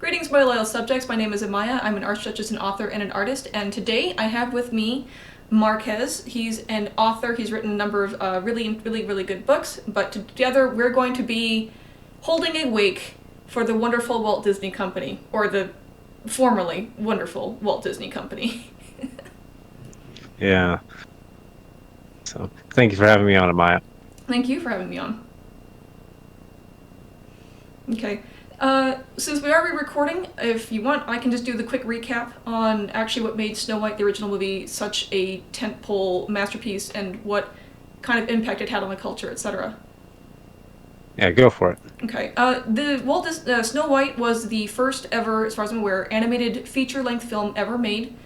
Greetings, my loyal subjects. My name is Amaya. I'm an archduchess, an author, and an artist. And today I have with me MarQuese. He's an author. He's written a number of really good books. But together we're going to be holding a wake for the wonderful Walt Disney Company, or the formerly wonderful Walt Disney Company. Yeah. So thank you for having me on, Amaya. Thank you for having me on. Okay. Since we are re-recording, if you want, I can just do the quick recap on actually what made Snow White, the original movie, such a tentpole masterpiece and what kind of impact it had on the culture, etc. Yeah, go for it. Okay. Snow White was the first ever, as far as I'm aware, animated feature-length film ever made.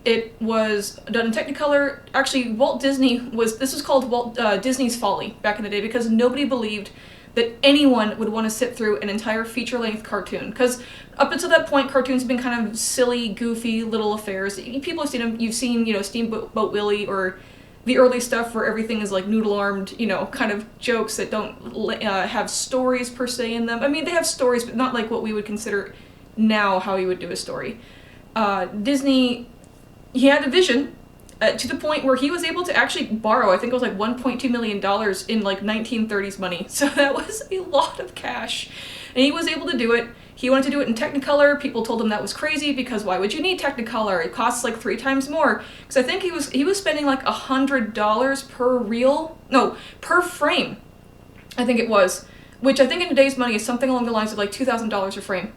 It was done in Technicolor. Actually, Walt Disney was. This was called Disney's Folly back in the day because nobody believed that anyone would want to sit through an entire feature-length cartoon. Because up until that point, cartoons have been kind of silly, goofy little affairs. People have seen them. You've seen, Steamboat Willie or the early stuff where everything is like noodle-armed, kind of jokes that don't have stories per se in them. I mean, they have stories, but not like what we would consider now how you would do a story. Disney, he had a vision to the point where he was able to actually borrow, I think it was like $1.2 million in like 1930s money. So that was a lot of cash. And he was able to do it. He wanted to do it in Technicolor. People told him that was crazy because why would you need Technicolor? It costs like 3 times more. Because I think he was spending like $100 per reel, no, per frame. I think it was, which I think in today's money is something along the lines of like $2,000 a frame.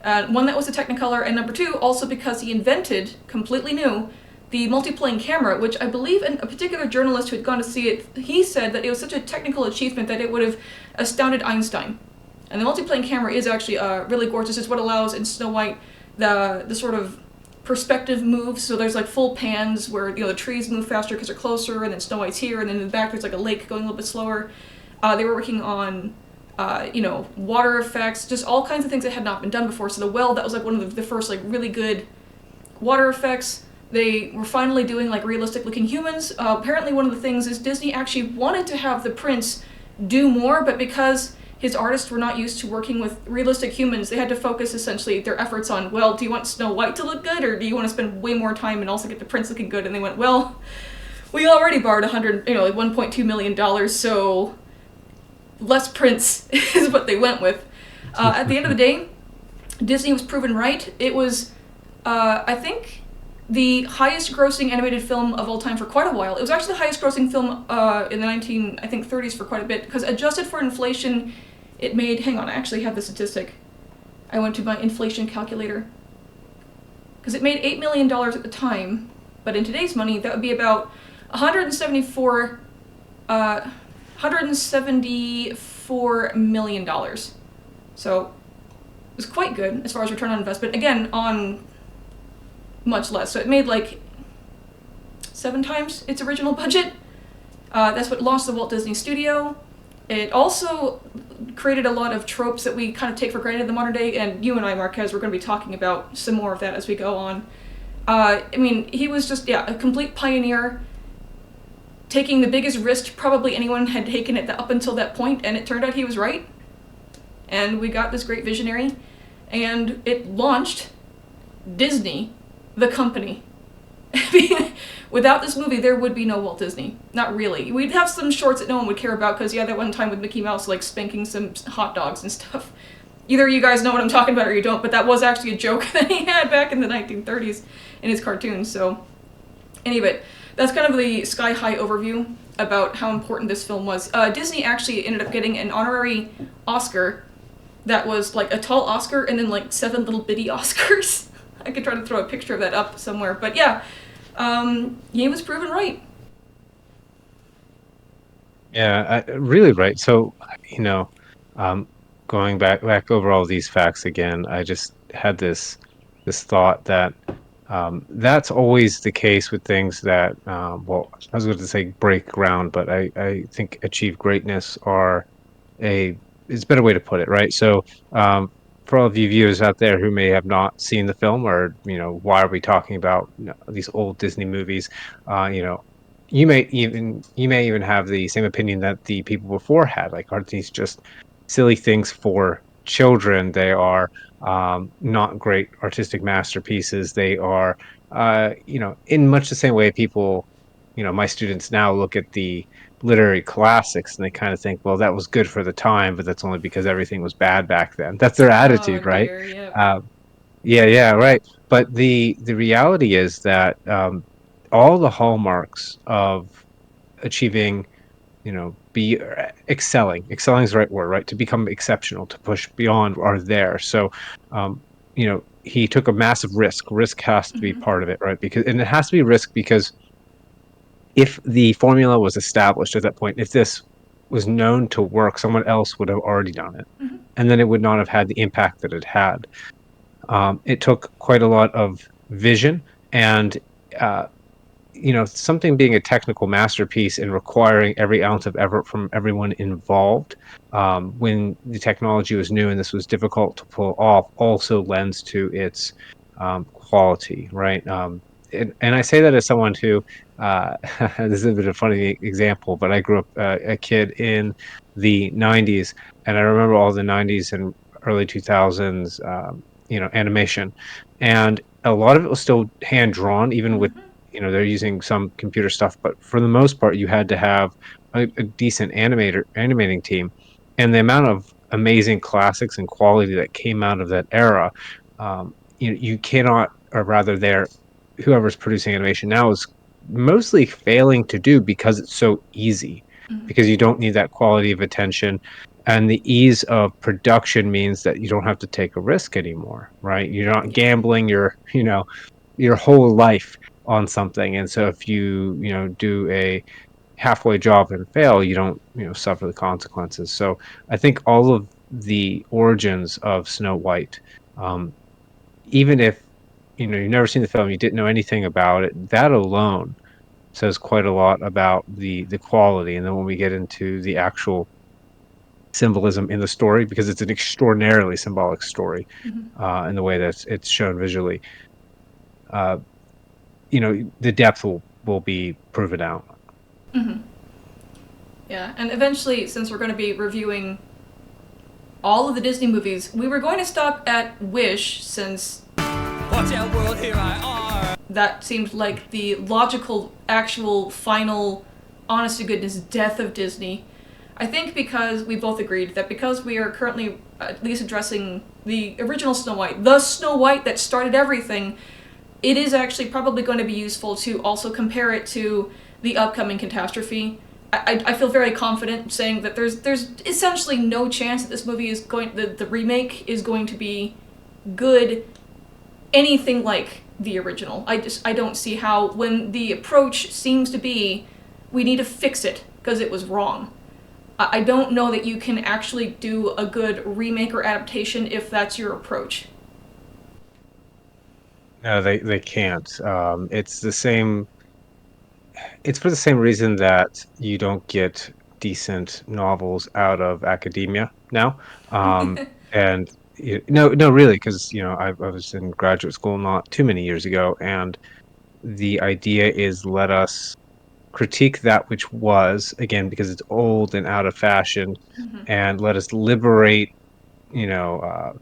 One, that was a Technicolor, and number two, also because he invented, completely new, the multiplane camera, which I believe a particular journalist who had gone to see it, he said that it was such a technical achievement that it would have astounded Einstein. And the multiplane camera is actually really gorgeous. It's what allows in Snow White the sort of perspective moves. So there's like full pans where the trees move faster because they're closer, and then Snow White's here, and then in the back there's like a lake going a little bit slower. They were working on water effects, just all kinds of things that had not been done before. So the well, that was like one of the first like really good water effects. They were finally doing like realistic looking humans. Apparently one of the things is Disney actually wanted to have the prince do more, but because his artists were not used to working with realistic humans, they had to focus essentially their efforts on, well, do you want Snow White to look good, or do you want to spend way more time and also get the prince looking good? And they went, well, we already borrowed like $1.2 million, so less prince is what they went with. At the end of the day, Disney was proven right. It was, I think, the highest grossing animated film of all time for quite a while. It was actually the highest grossing film in the 30s for quite a bit, because adjusted for inflation, it made, hang on, I actually have the statistic. I went to my inflation calculator. Because it made $8 million at the time, but in today's money, that would be about $174 million. So it was quite good as far as return on investment. Again, on much less. So it made like 7 times its original budget. That's what launched the Walt Disney Studio. It also created a lot of tropes that we kind of take for granted in the modern day, and you and I, MarQuese, we're going to be talking about some more of that as we go on. He was just, a complete pioneer, taking the biggest risk probably anyone had taken it up until that point, and it turned out he was right. And we got this great visionary, and it launched Disney, the company. Without this movie, there would be no Walt Disney. Not really. We'd have some shorts that no one would care about, because that one time with Mickey Mouse, like, spanking some hot dogs and stuff. Either you guys know what I'm talking about or you don't, but that was actually a joke that he had back in the 1930s in his cartoons, so... Anyway, that's kind of the sky-high overview about how important this film was. Disney actually ended up getting an honorary Oscar that was, like, a tall Oscar and then, like, 7 little bitty Oscars. I could try to throw a picture of that up somewhere, but yeah, he was proven right. Yeah, really right. So, you know, um, going back over all these facts again, I just had this thought that that's always the case with things that, well, I was going to say break ground, but I think achieve greatness are a is a better way to put it, right? So, for all of you viewers out there who may have not seen the film, or why are we talking about these old Disney movies? You know, you may even have the same opinion that the people before had. Like, aren't these just silly things for children? They are not great artistic masterpieces. They are, in much the same way people, my students now look at the literary classics and they kind of think, well, that was good for the time, but that's only because everything was bad back then. That's their Oh attitude, right? dear, yep. Um, yeah, yeah, right. But the reality is that all the hallmarks of achieving, be excelling is the right word, right? To become exceptional, to push beyond are there. So, he took a massive risk. Risk has to be Hmm. part of it, right? And it has to be risk because if the formula was established at that point, if this was known to work, someone else would have already done it, Hmm. and then it would not have had the impact that it had. It took quite a lot of vision and uh, something being a technical masterpiece and requiring every ounce of effort from everyone involved, when the technology was new and this was difficult to pull off, also lends to its quality, right? And I say that as someone who, this is a bit of a funny example, but I grew up a kid in the 90s, and I remember all the 90s and early 2000s, animation. And a lot of it was still hand drawn, even with Hmm. they're using some computer stuff, but for the most part you had to have a decent animating team, and the amount of amazing classics and quality that came out of that era, you cannot, or rather there, whoever's producing animation now is mostly failing to do because it's so easy, Hmm. because you don't need that quality of attention, and the ease of production means that you don't have to take a risk anymore, right? You're not Yeah. gambling your whole life on something. And so if you do a halfway job and fail, you don't, suffer the consequences. So I think all of the origins of Snow White, um, even if you've never seen the film, you didn't know anything about it, that alone says quite a lot about the quality. And then when we get into the actual symbolism in the story, because it's an extraordinarily symbolic story, Hmm. in the way that it's shown visually, uh, the depth will be proven out. Hmm. Yeah, and eventually, since we're going to be reviewing all of the Disney movies, we were going to stop at Wish since watch out world, here I are. That seemed like the logical, actual, final, honest to goodness death of Disney. I think because we both agreed that because we are currently at least addressing the original Snow White, the Snow White that started everything, it is actually probably going to be useful to also compare it to the upcoming catastrophe. I feel very confident saying that there's essentially no chance that this movie is going the remake is going to be good anything like the original. I don't see how, when the approach seems to be we need to fix it because it was wrong. I don't know that you can actually do a good remake or adaptation if that's your approach. No, they can't. It's the same. It's for the same reason that you don't get decent novels out of academia now. And no, no, really, because I was in graduate school not too many years ago, and the idea is let us critique that which was, again, because it's old and out of fashion, Hmm. and let us liberate, you know, uh,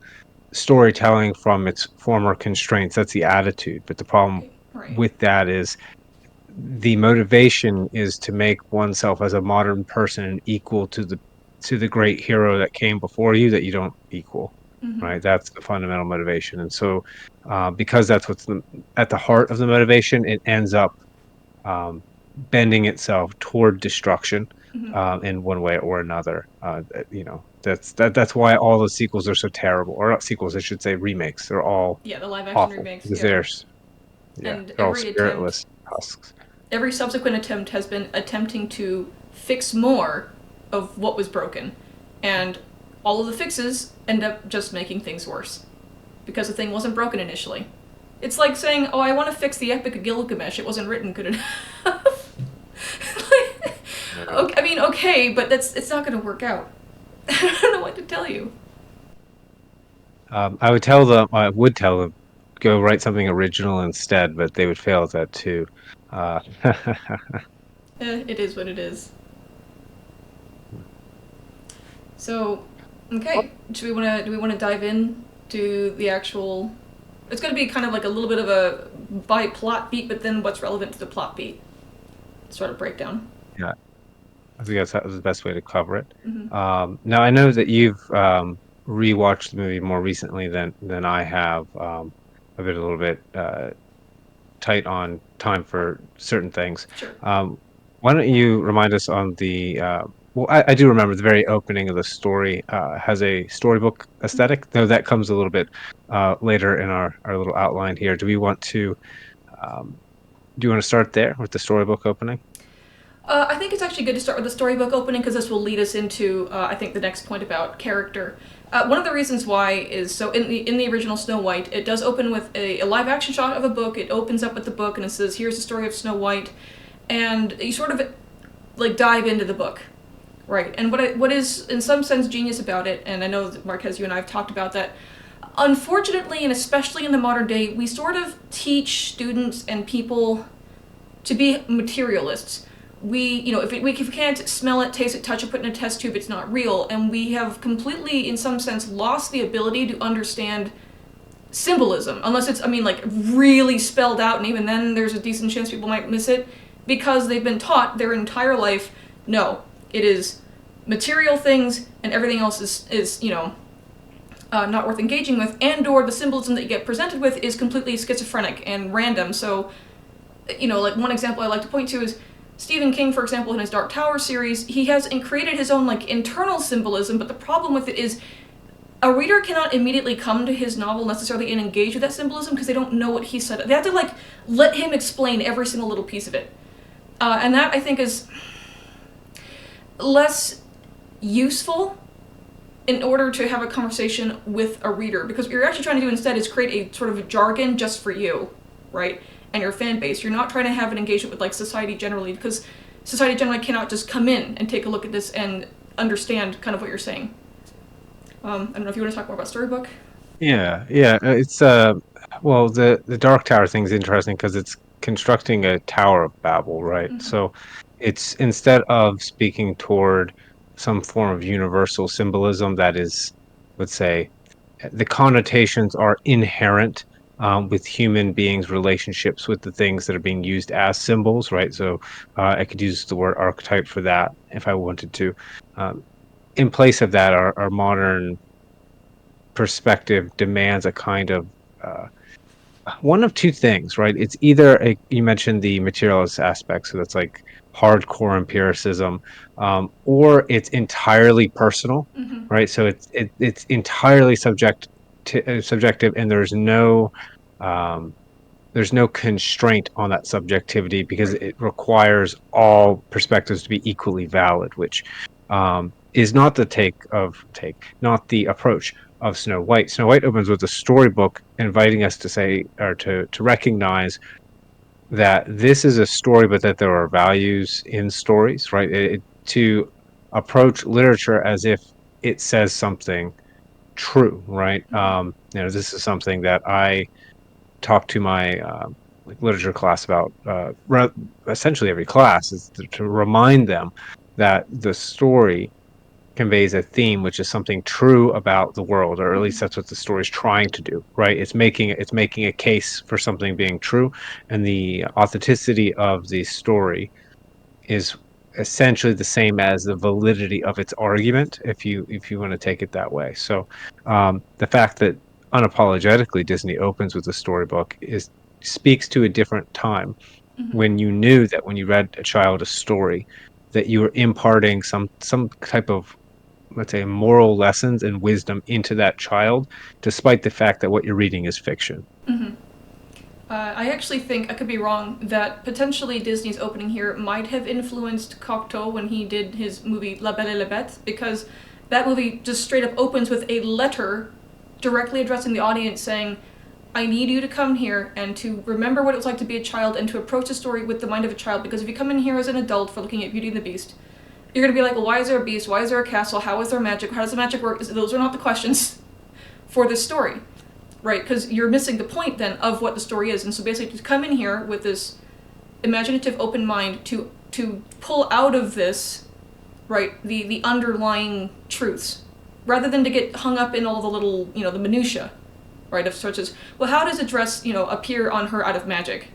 storytelling from its former constraints. That's the attitude. But the problem Right. with that is the motivation is to make oneself as a modern person equal to the great hero that came before you that you don't equal, Hmm. right? That's the fundamental motivation. And so, because that's what's at the heart of the motivation, it ends up um, bending itself toward destruction, Hmm. in one way or another. That's why all the sequels are so terrible, or not sequels, I should say remakes. They're all Yeah, the live action awful remakes. because Yep. yeah, And they're all spiritless husks. every subsequent attempt has been attempting to fix more of what was broken, and all of the fixes end up just making things worse because the thing wasn't broken initially. It's like saying, "Oh, I want to fix the Epic of Gilgamesh. It wasn't written good enough." Like, Yeah. okay, I mean, okay, but it's not going to work out. I don't know what to tell you. I would tell them, go write something original instead, but they would fail at that too. Uh, It is what it is. So, okay, do we want to dive in to the actual. It's going to be kind of like a little bit of a by plot beat, but then what's relevant to the plot beat sort of breakdown. Yeah, I think that's the best way to cover it. Mm-hmm. Now I know that you've rewatched the movie more recently than I have. I've been a little bit tight on time for certain things. Sure. Um, why don't you remind us on the well, I do remember the very opening of the story has a storybook aesthetic, though that comes a little bit later in our little outline here. Um, do you want to start there with the storybook opening? I think it's actually good to start with the storybook opening because this will lead us into, I think, the next point about character. One of the reasons why is so in the original Snow White, it does open with a live action shot of a book. It opens up with the book and it says, "Here's the story of Snow White," and you sort of like dive into the book, right? And what is in some sense genius about it, and I know that Marquez, you and I have talked about that. Unfortunately, and especially in the modern day, we sort of teach students and people to be materialists. If we can't smell it, taste it, touch it, put it in a test tube, it's not real. And we have completely, in some sense, lost the ability to understand symbolism, unless it's, like really spelled out, and even then there's a decent chance people might miss it, because they've been taught their entire life, no, it is material things, and everything else is not worth engaging with, and or the symbolism that you get presented with is completely schizophrenic and random. So, like one example I like to point to is Stephen King, for example, in his Dark Tower series, he has created his own internal symbolism, but the problem with it is a reader cannot immediately come to his novel necessarily and engage with that symbolism because they don't know what he said. They have to let him explain every single little piece of it. And that, I think, is less useful in order to have a conversation with a reader, because what you're actually trying to do instead is create a sort of a jargon just for you, right? And your fan base. You're not trying to have an engagement with society generally, because society generally cannot just come in and take a look at this and understand kind of what you're saying. I don't know if you want to talk more about Storybook. Yeah. It's well, the Dark Tower thing's interesting because it's constructing a Tower of Babel, right? Mm-hmm. So it's instead of speaking toward some form of universal symbolism that is, let's say, the connotations are inherent with human beings' relationships with the things that are being used as symbols, right? So I could use the word archetype for that if I wanted to. Um, in place of that, our modern perspective demands a kind of uh, one of two things, right? It's either you mentioned the materialist aspect, so that's like hardcore empiricism, or it's entirely personal, Mm-hmm. right? So it's entirely subjective, and um, there's no constraint on that subjectivity because Right. it requires all perspectives to be equally valid, which is not not the approach of Snow White. Snow White opens with a storybook inviting us to say or to recognize that this is a story, but that there are values in stories, right? To approach literature as if it says something true, right? Mm-hmm. This is something that I talk to my literature class about essentially every class is to remind them that the story conveys a theme, which is something true about the world, or at least Mm-hmm. that's what the story is trying to do, right? It's making a case for something being true, and the authenticity of the story is essentially the same as the validity of its argument, if you want to take it that way. So the fact that unapologetically Disney opens with a storybook is speaks to a different time Mm-hmm. when you knew that when you read a child a story that you were imparting some type of, let's say, moral lessons and wisdom into that child, despite the fact that what you're reading is fiction. Mm-hmm. I actually think, I could be wrong, that potentially Disney's opening here might have influenced Cocteau when he did his movie La Belle et la Bête, because that movie just straight up opens with a letter directly addressing the audience saying, I need you to come here and to remember what it was like to be a child and to approach the story with the mind of a child, because if you come in here as an adult for looking at Beauty and the Beast, you're going to be like, well, why is there a beast? Why is there a castle? How is there magic? How does the magic work? Those are not the questions for this story. Right, because you're missing the point then of what the story is. And so basically to come in here with this imaginative open mind to pull out of this, right, the underlying truths, rather than to get hung up in all the little, the minutia. right? Of such as, well, how does a dress, appear on her out of magic?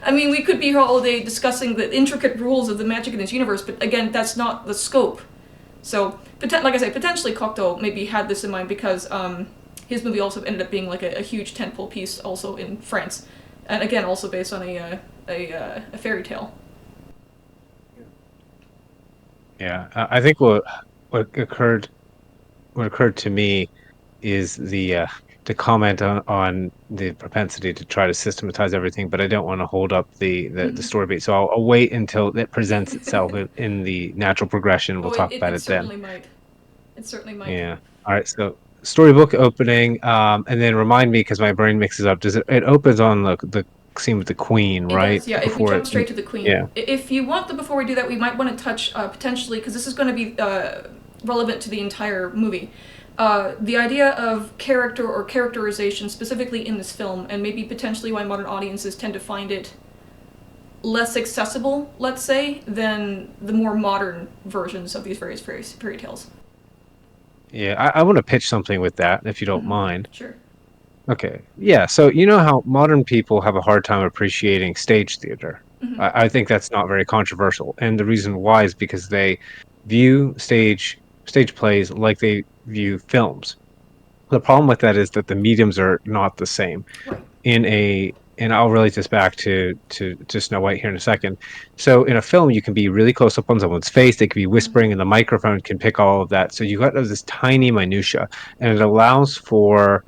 I mean, we could be here all day discussing the intricate rules of the magic in this universe, but again, that's not the scope. So, like I say, potentially Cocteau maybe had this in mind because his movie also ended up being like a huge tentpole piece also in France, and again, also based on a fairy tale. Yeah, I think what occurred what occurred to me is the comment on the propensity to try to systematize everything, but I don't want to hold up the Mm-hmm. story beat. So I'll wait until it presents itself in the natural progression. We'll Oh, it, talk it, about it it then. certainly might. It certainly might. Yeah. All right. So storybook opening, and then remind me because my brain mixes up. Does it opens on the scene with the queen, It right? does, yeah. If we Before jump it, straight to the queen, yeah. if you want to, before we do that, we might want to touch potentially because this is going to be relevant to the entire movie. The idea of character or characterization, specifically in this film, and maybe potentially why modern audiences tend to find it less accessible, let's say, than the more modern versions of these various fairy tales. Yeah, I want to pitch something with that, if you don't Mm-hmm. mind. Sure. Okay. Yeah. So you know how modern people have a hard time appreciating stage theater. Mm-hmm. I think that's not very controversial. And the reason why is because they view stage plays like they view films. The problem with that is that the mediums are not the same. Right. And I'll relate this back to Snow White here in a second. So in a film, you can be really close up on someone's face. They could be Mm-hmm. whispering, and the microphone can pick all of that. So you got this tiny minutia, and it allows for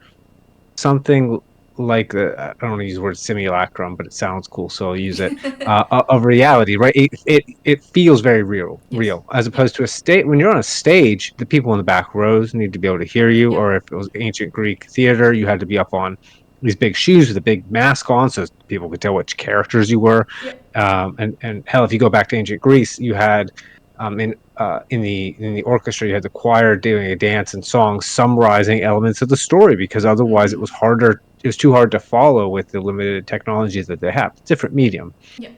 something like I don't want to use the word simulacrum, but it sounds cool, so I'll use it. Of reality, right? It feels very Yes. real, as Yep. opposed to a state. When you're on a stage, the people in the back rows need to be able to hear you, Yep. or if it was ancient Greek theater, you had to be up on these big shoes with a big mask on, so people could tell which characters you were. Yep. And hell, if you go back to ancient Greece, you had in the orchestra you had the choir doing a dance and song summarizing elements of the story because otherwise Mm-hmm. it was too hard to follow with the limited technologies that they have. Different medium. Yep.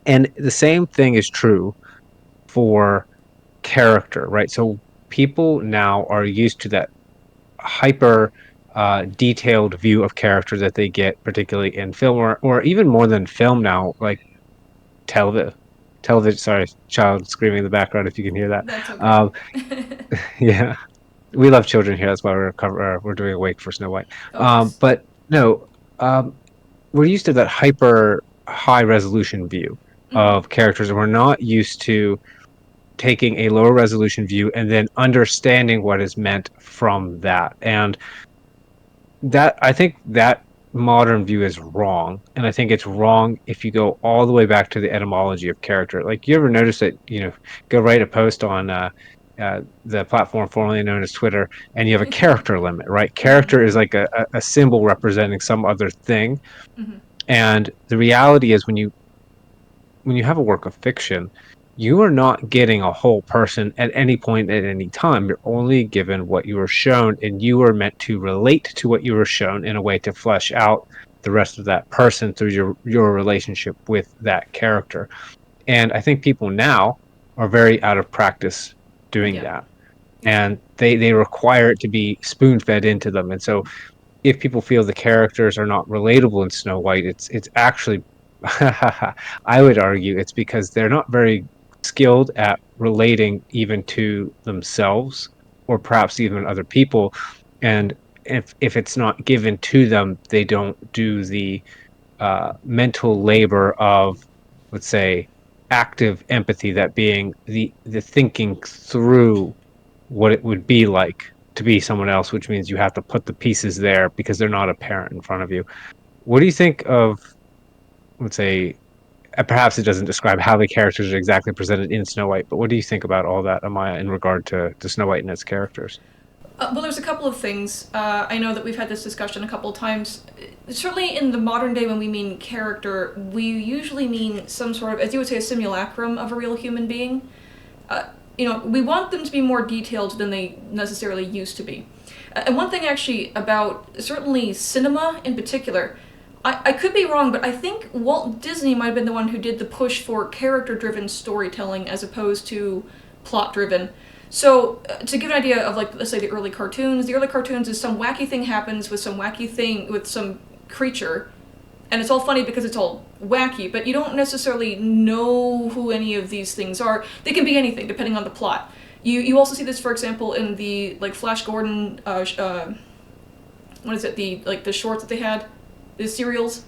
And the same thing is true for character, right? So people now are used to that hyper detailed view of character that they get particularly in film or even more than film now, like television. Television, sorry, child screaming in the background if you can hear that. That's okay. Um, yeah, we love children here. That's why we're doing a wake for Snow White. Oh yes. But no, um, we're used to that hyper high resolution view Mm-hmm. of characters, and we're not used to taking a lower resolution view and then understanding what is meant from that. And that I think that modern view is wrong, and I think it's wrong if you go all the way back to the etymology of character. Like, you ever notice that, go write a post on the platform formerly known as Twitter, and you have a character limit, right? Mm-hmm. Character is like a symbol representing some other thing, Mm-hmm. and the reality is when you have a work of fiction, you are not getting a whole person at any point at any time. You're only given what you were shown, and you are meant to relate to what you were shown in a way to flesh out the rest of that person through your relationship with that character. And I think people now are very out of practice doing Yeah. that. Yeah. And they require it to be spoon fed into them. And so if people feel the characters are not relatable in Snow White, it's actually I would argue it's because they're not very skilled at relating even to themselves or perhaps even other people. And if it's not given to them, they don't do the mental labor of, let's say, active empathy, that being the thinking through what it would be like to be someone else, which means you have to put the pieces there because they're not apparent in front of you. What do you think of, let's say, perhaps it doesn't describe how the characters are exactly presented in Snow White, but what do you think about all that, Amaya, in regard to Snow White and its characters? Well, there's a couple of things. I know that we've had this discussion a couple of times. Certainly, in the modern day, when we mean character, we usually mean some sort of, as you would say, a simulacrum of a real human being. We want them to be more detailed than they necessarily used to be. And one thing, actually, about certainly cinema in particular, I could be wrong, but I think Walt Disney might have been the one who did the push for character driven storytelling as opposed to plot driven. So, to give an idea of, like, let's say the early cartoons is some wacky thing happens with some wacky thing, with some creature, and it's all funny because it's all wacky, but you don't necessarily know who any of these things are. They can be anything, depending on the plot. You also see this, for example, in the, like, Flash Gordon, what is it, the shorts that they had? The serials?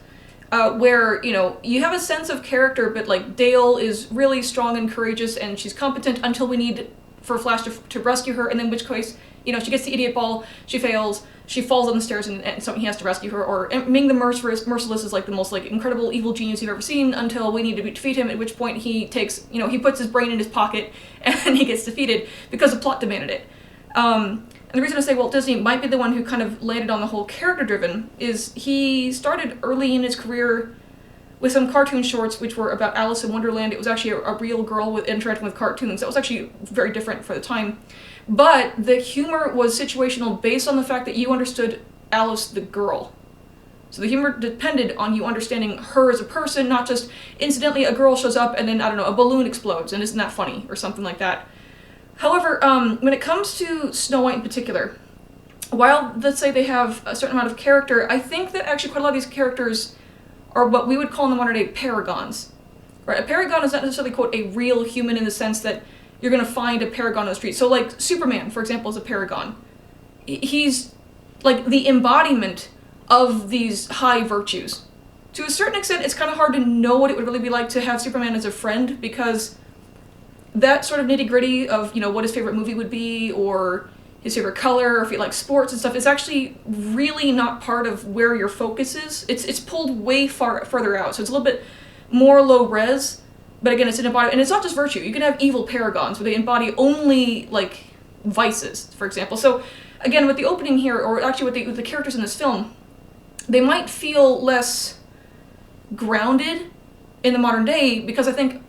Where, you have a sense of character, but, like, Dale is really strong and courageous, and she's competent until we need for Flash to rescue her, and in which case, she gets the idiot ball, she fails, she falls on the stairs, and so he has to rescue her. Or Ming the Merciless is, like, the most, like, incredible evil genius you've ever seen until we need to defeat him, at which point he takes, he puts his brain in his pocket, and he gets defeated because the plot demanded it. And the reason I say Walt Disney might be the one who kind of landed on the whole character-driven is he started early in his career with some cartoon shorts which were about Alice in Wonderland. It was actually a real girl interacting with cartoons. That was actually very different for the time. But the humor was situational based on the fact that you understood Alice the girl. So the humor depended on you understanding her as a person, not just incidentally a girl shows up and then, I don't know, a balloon explodes and isn't that funny or something like that. However, when it comes to Snow White in particular, while let's say they have a certain amount of character, I think that actually quite a lot of these characters are what we would call in the modern day paragons. Right? A paragon is not necessarily, quote, a real human in the sense that you're going to find a paragon on the street. So, like, Superman, for example, is a paragon. He's, like, the embodiment of these high virtues. To a certain extent, it's kind of hard to know what it would really be like to have Superman as a friend, because that sort of nitty-gritty of, what his favorite movie would be, or his favorite color, or if he likes sports and stuff, is actually really not part of where your focus is. It's pulled way further out, so it's a little bit more low res, but again, it's an embodiment, and it's not just virtue. You can have evil paragons where they embody only, like, vices, for example. So, again, with the opening here, or actually with the characters in this film, they might feel less grounded in the modern day, because I think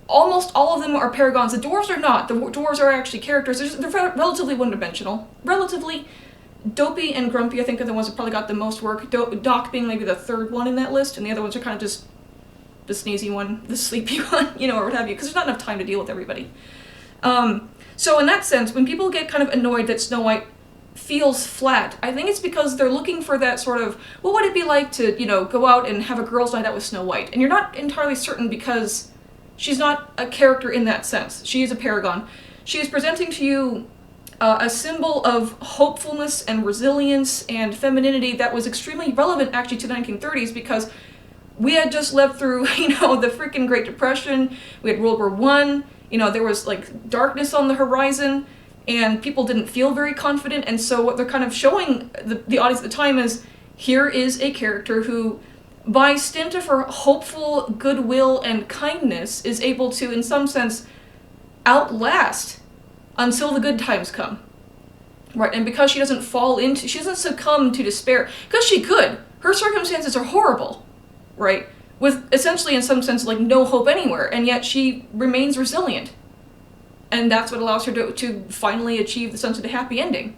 almost all of them are paragons. The dwarves are not. The dwarves are actually characters. They're relatively one-dimensional. Relatively. Dopey and Grumpy, I think, are the ones that probably got the most work. Doc being maybe the third one in that list, and the other ones are kind of just the sneezy one, the sleepy one, or what have you, because there's not enough time to deal with everybody. So in that sense, when people get kind of annoyed that Snow White feels flat, I think it's because they're looking for that sort of, what would it be like to, go out and have a girls' night out with Snow White? And you're not entirely certain, because she's not a character in that sense. She is a paragon. She is presenting to you a symbol of hopefulness and resilience and femininity that was extremely relevant, actually, to the 1930s, because we had just lived through, the freaking Great Depression. We had World War I. There was, like, darkness on the horizon, and people didn't feel very confident. And so what they're kind of showing the audience at the time is, here is a character who, by stint of her hopeful goodwill and kindness, is able to, in some sense, outlast until the good times come. Right, and because she doesn't succumb to despair, because she could. Her circumstances are horrible, right? With essentially, in some sense, like, no hope anywhere, and yet she remains resilient. And that's what allows her to finally achieve the sense of the happy ending.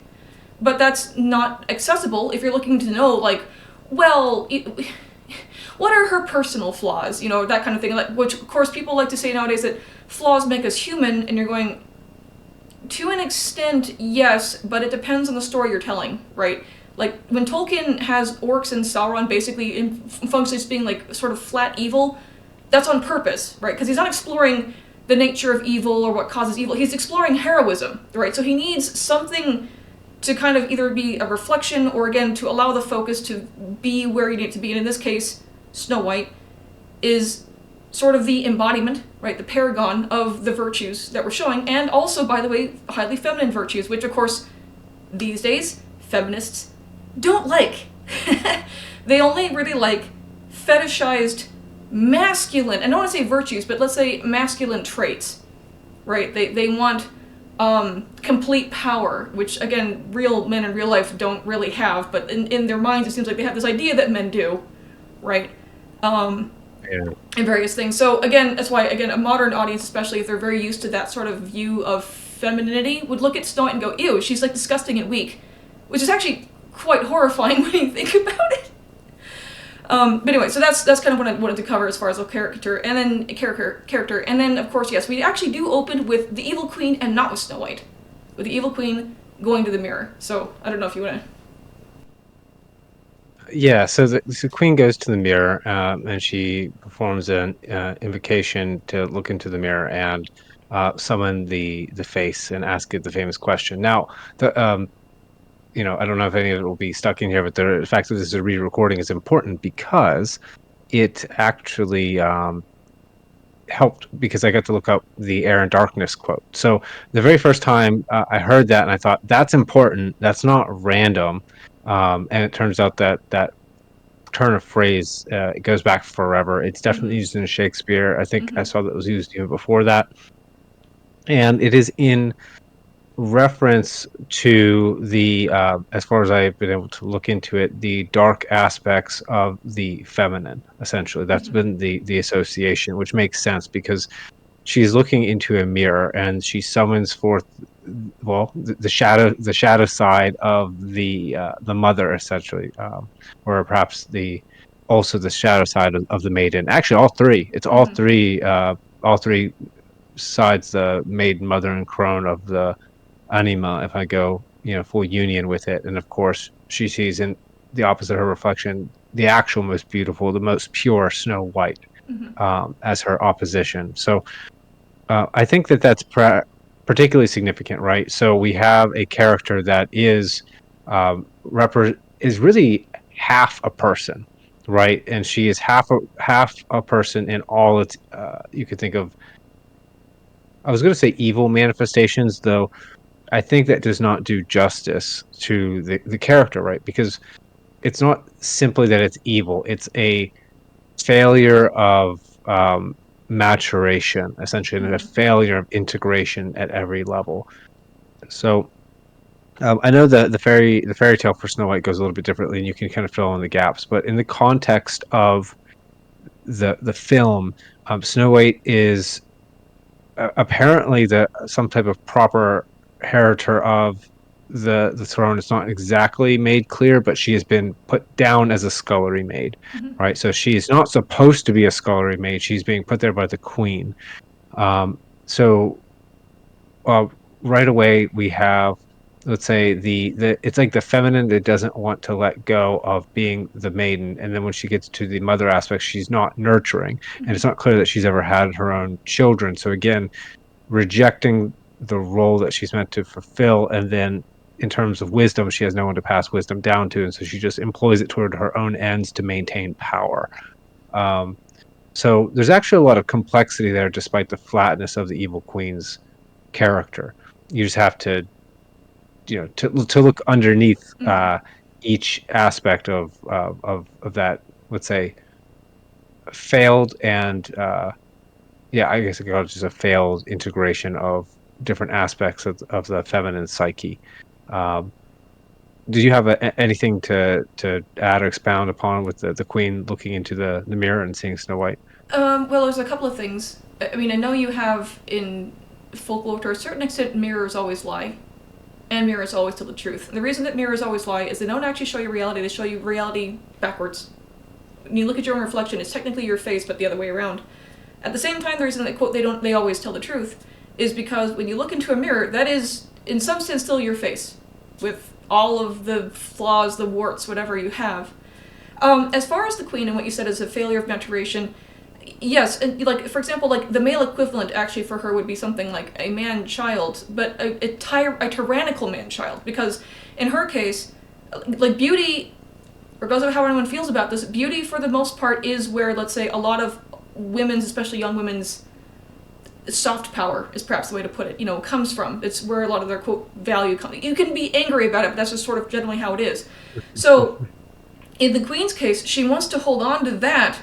But that's not accessible if you're looking to know, like, well, what are her personal flaws? That kind of thing. Like, which, of course, people like to say nowadays that flaws make us human, and you're going, to an extent, yes, but it depends on the story you're telling, right? Like, when Tolkien has orcs and Sauron basically functionally as being, like, sort of flat evil, that's on purpose, right? Because he's not exploring the nature of evil or what causes evil. He's exploring heroism, right? So he needs something to kind of either be a reflection or, again, to allow the focus to be where you need it to be. And in this case, Snow White is sort of the embodiment, right, the paragon of the virtues that we're showing, and also, by the way, highly feminine virtues, which, of course, these days, feminists don't like. They only really like fetishized masculine, and I don't want to say virtues, but let's say masculine traits, right? They want complete power, which, again, real men in real life don't really have, but in their minds it seems like they have this idea that men do, right? And various things. So again, that's why, again, a modern audience, especially if they're very used to that sort of view of femininity, would look at Snow White and go, ew, she's, like, disgusting and weak, which is actually quite horrifying when you think about it. But anyway, so that's kind of what I wanted to cover as far as a character, and then of course, yes, we actually do open with the Evil Queen and not with Snow White. with the evil queen going to the mirror. So I don't know if you want to. Yeah, so the queen goes to the mirror, and she performs an invocation to look into the mirror and summon the face and ask it the famous question. Now, the I don't know if any of it will be stuck in here, but the fact that this is a re-recording is important because it actually helped because I got to look up the Air and Darkness quote. So the very first time I heard that, and I thought that's important. That's not random. And it turns out that that turn of phrase it goes back forever. It's definitely Mm-hmm. used in Shakespeare. I think I Mm-hmm. saw that it was used even before that, and it is in reference to the as far as I've been able to look into it, the dark aspects of the feminine. Essentially, that's Mm-hmm. been the association, which makes sense because she's looking into a mirror and she summons forth, well, the shadow side of the mother, essentially, or perhaps the also the shadow side of the maiden. Actually, all three. It's Mm-hmm. all three sides: the maiden, mother, and crone of the anima. If I go, full union with it, and of course, she sees in the opposite of her reflection the actual most beautiful, the most pure Snow White, Mm-hmm. as her opposition. So I think that that's particularly significant, right? So we have a character that is really half a person, right? And she is half a person in all its you could think of. I was going to say evil manifestations, though. I think that does not do justice to the character, right? Because it's not simply that it's evil; it's a failure of um, maturation, essentially, and a Mm-hmm. failure of integration at every level. So I know the fairy tale for Snow White goes a little bit differently, and you can kind of fill in the gaps. But in the context of the film, Snow White is apparently the some type of proper inheritor of the throne. It's not exactly made clear, but she has been put down as a scullery maid, Mm-hmm. right? So she is not supposed to be a scullery maid. She's being put there by the queen. So uh, right away we have, let's say, the it's like the feminine that doesn't want to let go of being the maiden, and then when she gets to the mother aspect, she's not nurturing, and Mm-hmm. it's not clear that she's ever had her own children. So again, rejecting the role that she's meant to fulfill, and then in terms of wisdom, she has no one to pass wisdom down to, and so she just employs it toward her own ends to maintain power. um, so there's actually a lot of complexity there despite the flatness of the evil queen's character. You just have to, to look underneath Mm-hmm. each aspect of that, let's say, failed and yeah, I guess I could call it just a failed integration of different aspects of the feminine psyche. Um, did you have anything to add or expound upon with the queen looking into the mirror and seeing Snow White? Well, there's a couple of things. I mean, I know you have in folklore to a certain extent mirrors always lie, and mirrors always tell the truth. And the reason that mirrors always lie is they don't actually show you reality, they show you reality backwards. When you look at your own reflection, it's technically your face, but the other way around. At the same time, the reason that quote they always tell the truth is because when you look into a mirror, that is in some sense still your face, with all of the flaws, the warts, whatever you have. As far as the queen and what you said is a failure of maturation, yes, and like for example, like the male equivalent actually for her would be something like a man-child, but a tyrannical man-child, because in her case, like beauty, regardless of how anyone feels about this, beauty for the most part is where, let's say, a lot of women's, especially young women's, soft power is perhaps the way to put it, comes from. It's where a lot of their quote value comes. You can be angry about it, but that's just sort of generally how it is. So in the queen's case, she wants to hold on to that,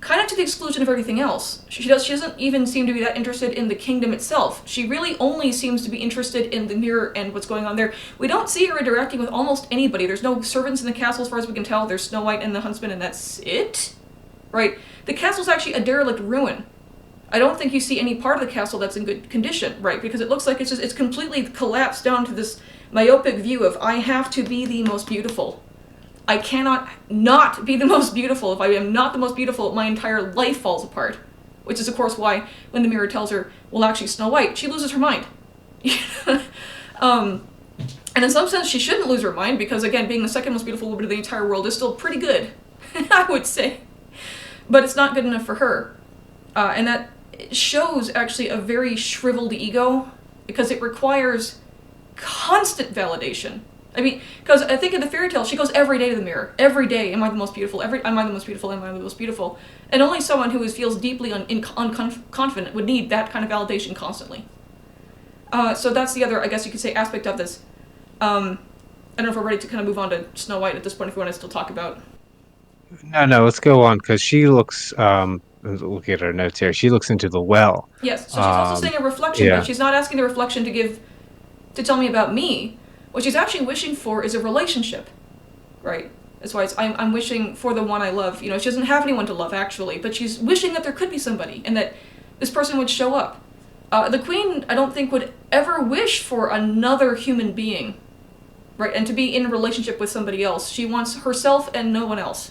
kind of to the exclusion of everything else. She doesn't even seem to be that interested in the kingdom itself. She really only seems to be interested in the mirror and what's going on there. We don't see her interacting with almost anybody. There's no servants in the castle as far as we can tell. There's Snow White and the huntsman, and that's it? Right? The castle's actually a derelict ruin. I don't think you see any part of the castle that's in good condition, right? Because it looks like it's completely collapsed down to this myopic view of I have to be the most beautiful. I cannot not be the most beautiful. If I am not the most beautiful, my entire life falls apart. Which is, of course, why when the mirror tells her, well, actually, Snow White, she loses her mind. um, and in some sense, she shouldn't lose her mind because, again, being the second most beautiful woman in the entire world is still pretty good, I would say. But it's not good enough for her. And that shows actually a very shriveled ego because it requires constant validation. I mean, because I think in the fairy tale, she goes every day to the mirror. Every day, am I the most beautiful? Am I the most beautiful? Am I the most beautiful? And only someone who feels deeply unconfident would need that kind of validation constantly. So that's the other, I guess you could say, aspect of this. I don't know if we're ready to kind of move on to Snow White at this point if we want to still talk about. No, no, let's go on because she looks. Look at her notes here. She looks into the well. Yes, so she's also Um, saying a reflection, but yeah, she's not asking the reflection to tell me about me. What she's actually wishing for is a relationship, right? That's why I'm wishing for the one I love. You know, she doesn't have anyone to love actually, but she's wishing that there could be somebody and that this person would show up. The queen, I don't think, would ever wish for another human being, right? And to be in a relationship with somebody else. She wants herself and no one else,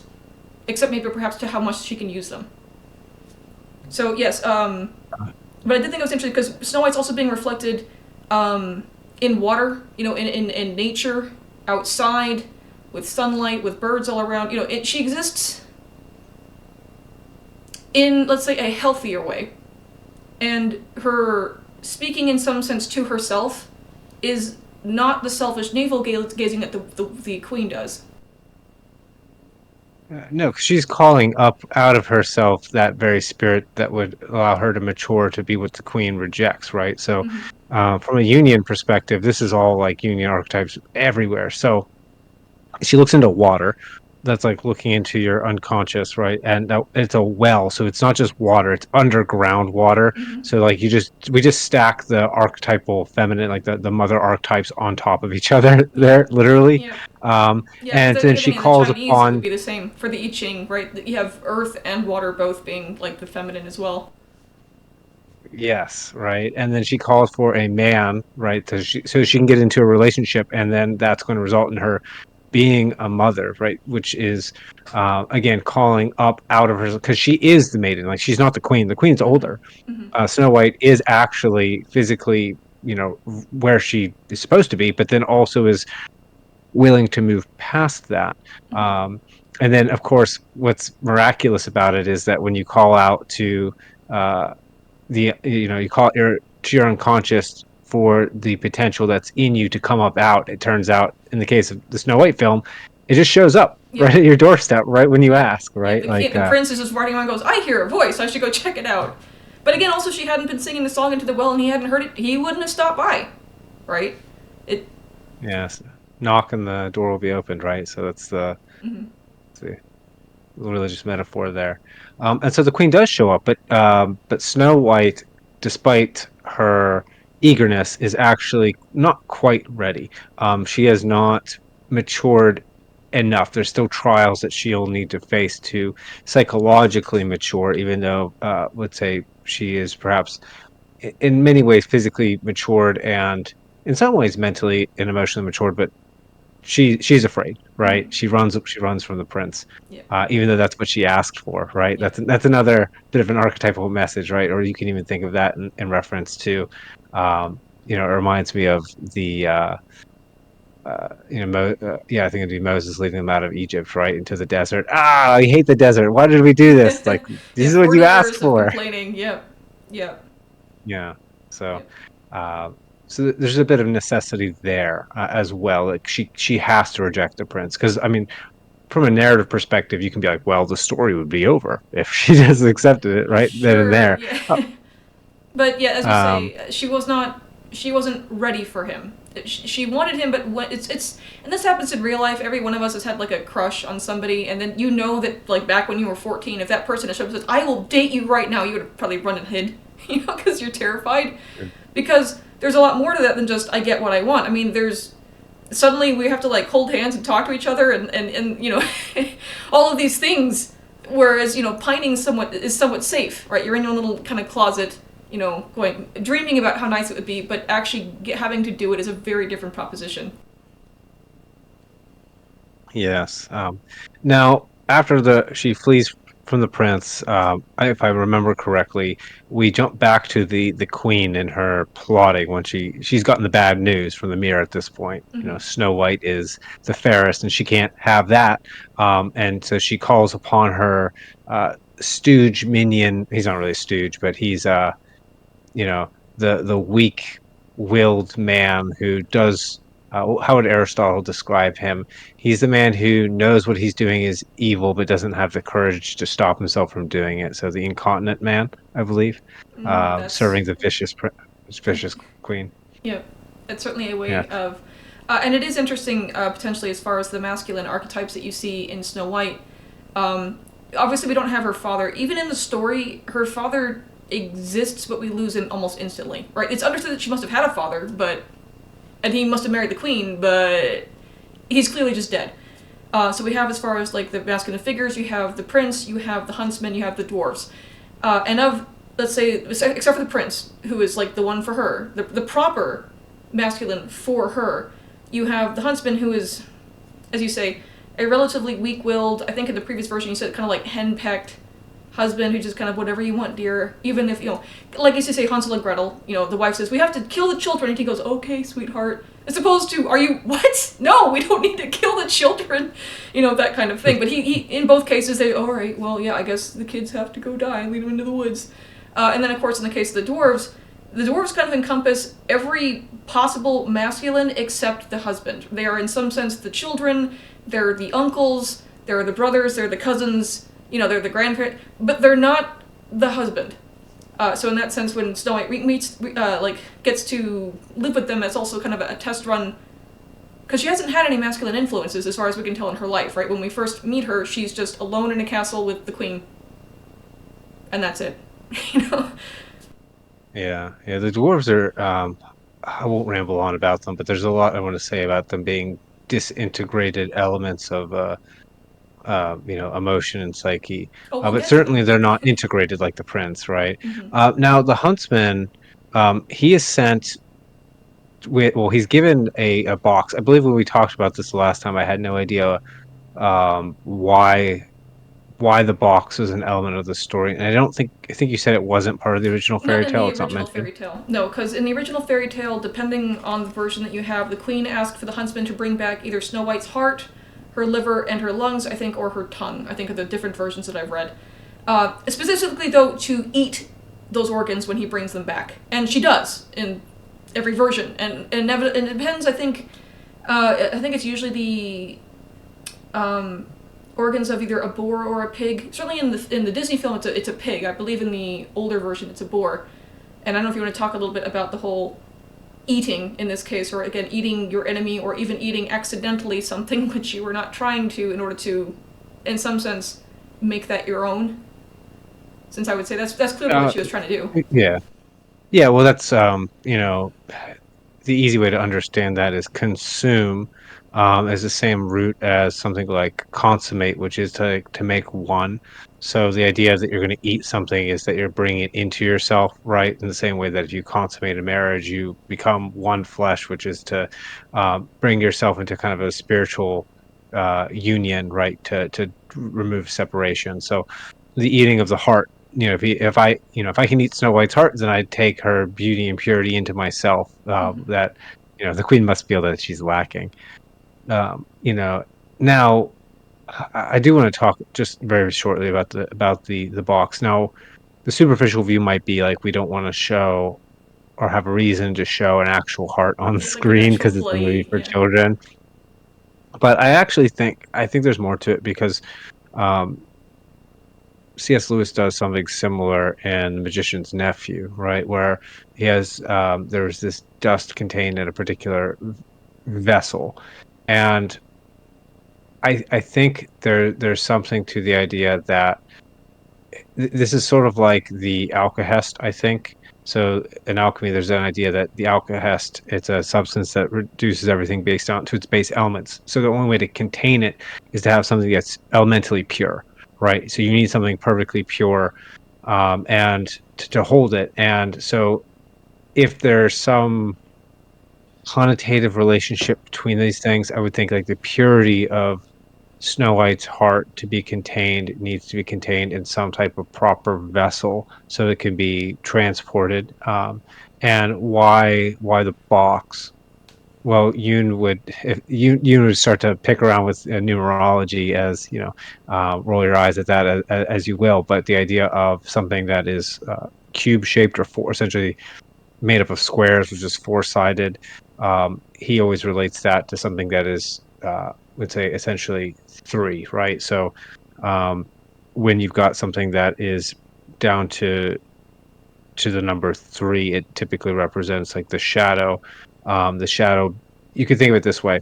except maybe perhaps to how much she can use them. So yes, but I did think it was interesting because Snow White's also being reflected in water, you know, in nature, outside, with sunlight, with birds all around. You know, she exists in, let's say, a healthier way. And her speaking in some sense to herself is not the selfish navel gazing that the queen does. no, 'cause she's calling up out of herself that very spirit that would allow her to mature to be what the queen rejects, right? So, Mm-hmm. from a union perspective, this is all like union archetypes everywhere. So she looks into water. That's like looking into your unconscious, right? And it's a well, so it's not just water; it's underground water. Mm-hmm. So like we just stack the archetypal feminine, like the mother archetypes, on top of each other Yeah. there, literally. Yeah. Um, Yeah, because and I then think she in the calls Chinese it would upon. be the same for the I Ching, right? You have earth and water both being like the feminine as well. Yes, right. And then she calls for a man, right? So she can get into a relationship, and then that's going to result in her being a mother, right? Which is, again, calling up out of her because she is the maiden. Like she's not the queen. The queen's Mm-hmm. older. Mm-hmm. Snow White is actually physically, where she is supposed to be, but then also is willing to move past that. Mm-hmm. Um, and then, of course, what's miraculous about it is that when you call out to uh, you call it to your unconscious for the potential that's in you to come up out, it turns out in the case of the Snow White film, it just shows up right Yep. at your doorstep right when you Yeah. ask, Yeah. right? Like The prince is just riding around and goes, I hear a voice, I should go check it out. But again, also, she hadn't been singing the song into the well and he hadn't heard it, he wouldn't have stopped by, right? It. yes, knock and the door will be opened, right? So that's Mm-hmm. the religious metaphor there. And so the queen does show up, but Snow White, despite her eagerness, is actually not quite ready. She has not matured enough. There's still trials that she'll need to face to psychologically mature, even though, let's say, she is perhaps in many ways physically matured and in some ways mentally and emotionally matured, but she's afraid, right? Mm-hmm. She runs from the prince, Yeah. even though that's what she asked for, right? Yeah. That's another bit of an archetypal message, right? Or you can even think of that in reference to, it reminds me of the, yeah, I think it'd be Moses leading them out of Egypt, right, into the desert. Ah, I hate the desert. Why did we do this? Like, this Yeah. is what 40 you asked years of for. complaining. Yep. Yep. Yeah. So, Yep. uh, so there's a bit of necessity there as well. Like she has to reject the prince because I mean, from a narrative perspective, you can be like, well, the story would be over if she just accepted it right then and Sure. there. Yeah. Uh, But yeah, as you Um, say, she was not. She wasn't ready for him. She wanted him, but when and this happens in real life. Every one of us has had like a crush on somebody, and then you know that like back when you were 14, if that person had showed up and says, "I will date you right now," you would have probably run and hid, you know, because you're terrified. Because there's a lot more to that than just I get what I want. I mean, there's suddenly we have to like hold hands and talk to each other and you know all of these things. Whereas you know pining somewhat is somewhat safe, right? You're in your little kind of closet, you know, going dreaming about how nice it would be, but actually having to do it is a very different proposition. yes. Now, after she flees. from the prince, if I remember correctly, we jump back to the queen and her plotting when she's gotten the bad news from the mirror at this point. You know, Hmm. Snow White is the fairest, and she can't have that. And so she calls upon her stooge minion. He's not really a stooge, but he's you know, the weak-willed man who does how would Aristotle describe him? He's the man who knows what he's doing is evil, but doesn't have the courage to stop himself from doing it. So the incontinent man, I believe, That's serving the vicious queen. yeah, it's certainly a Yeah. way of, and it is interesting potentially as far as the masculine archetypes that you see in Snow White. Um, Obviously, we don't have her father. Even in the story, her father exists, but we lose him almost instantly. Right? It's understood that she must have had a father, but and he must have married the queen, but he's clearly just dead. So we have, as far as like the masculine figures, you have the prince, you have the huntsman, you have the dwarves, and of, let's say, except for the prince, who is like the one for her, the proper masculine for her, you have the huntsman, who is, as you say, a relatively weak-willed. I think in the previous version you said kind of like henpecked husband who just kind of whatever you want, dear. Even if, like used to say Hansel and Gretel, the wife says, we have to kill the children, and he goes, okay, sweetheart. As opposed to, are you, what? No, we don't need to kill the children. That kind of thing. But he in both cases, they, all right, well, yeah, I guess the kids have to go die and lead them into the woods. And then, of course, in the case of the dwarves kind of encompass every possible masculine except the husband. They are, in some sense, the children, they're the uncles, they're the brothers, they're the cousins, they're the grandparent, but they're not the husband. So in that sense, when Snow White gets to live with them, it's also kind of a test run, because she hasn't had any masculine influences as far as we can tell in her life, right? When we first meet her, she's just alone in a castle with the queen, and that's it, you know. Yeah, yeah. The dwarves are. I won't ramble on about them, but there's a lot I want to say about them being disintegrated elements of emotion and psyche. Oh, we'll But get to certainly them. they're not integrated like the prince, right? Hmm. Now the huntsman, he is sent with, well, he's given a box. I believe when we talked about this the last time, I had no idea why the box was an element of the story, and I think you said it wasn't part of the original Not fairy in tale. the It's not original mentioned. fairy tale. No, because in the original fairy tale, depending on the version that you have, the queen asked for the huntsman to bring back either Snow White's heart, her liver, and her lungs, I think, or her tongue. I think are the different versions that I've read. Specifically, though, to eat those organs when he brings them back, and she does in every version. And it depends. I think it's usually the organs of either a boar or a pig. Certainly in the Disney film, it's a pig. I believe in the older version, it's a boar. And I don't know if you want to talk a little bit about the whole eating in this case, or again, eating your enemy, or even eating accidentally something which you were not trying to, in order to, in some sense, make that your own. Since I would say that's clearly what Uh, she was trying to do. yeah, yeah. Well, that's the easy way to understand that is consume, as the same root as something like consummate, which is to make one. So the idea that you're going to eat something is that you're bringing it into yourself, right? In the same way that if you consummate a marriage, you become one flesh, which is to bring yourself into kind of a spiritual union, right? To remove separation. So the eating of the heart. If I can eat Snow White's heart, then I take her beauty and purity into myself. Mm-hmm. That the queen must feel that she's lacking. Um, you know, Now I do want to talk just very shortly about the box. Now, the superficial view might be like we don't want to show or have a reason to show an actual heart on the Like an screen actual because it's a movie flay, for yeah. children. But I think there's more to it because um, C.S. Lewis does something similar in The Magician's Nephew, right? Where he has there's this dust contained in a particular vessel, and I think there's something to the idea that this is sort of like the alkahest, I think. So in alchemy, there's an idea that the alkahest, it's a substance that reduces everything based down to its base elements. So the only way to contain it is to have something that's elementally pure, right? So you need something perfectly pure, and to hold it. And so if there's some connotative relationship between these things, I would think like the purity of Snow White's heart to be contained needs to be contained in some type of proper vessel so it can be transported. And why the box? Well, Yoon would if Yoon would start to pick around with numerology as roll your eyes at that as you will, but the idea of something that is cube shaped or essentially made up of squares, which is four sided. He always relates that to something that is, would say, essentially three, right? So, um, when you've got something that is down to the number three, it typically represents like the shadow. The shadow, you can think of it this way.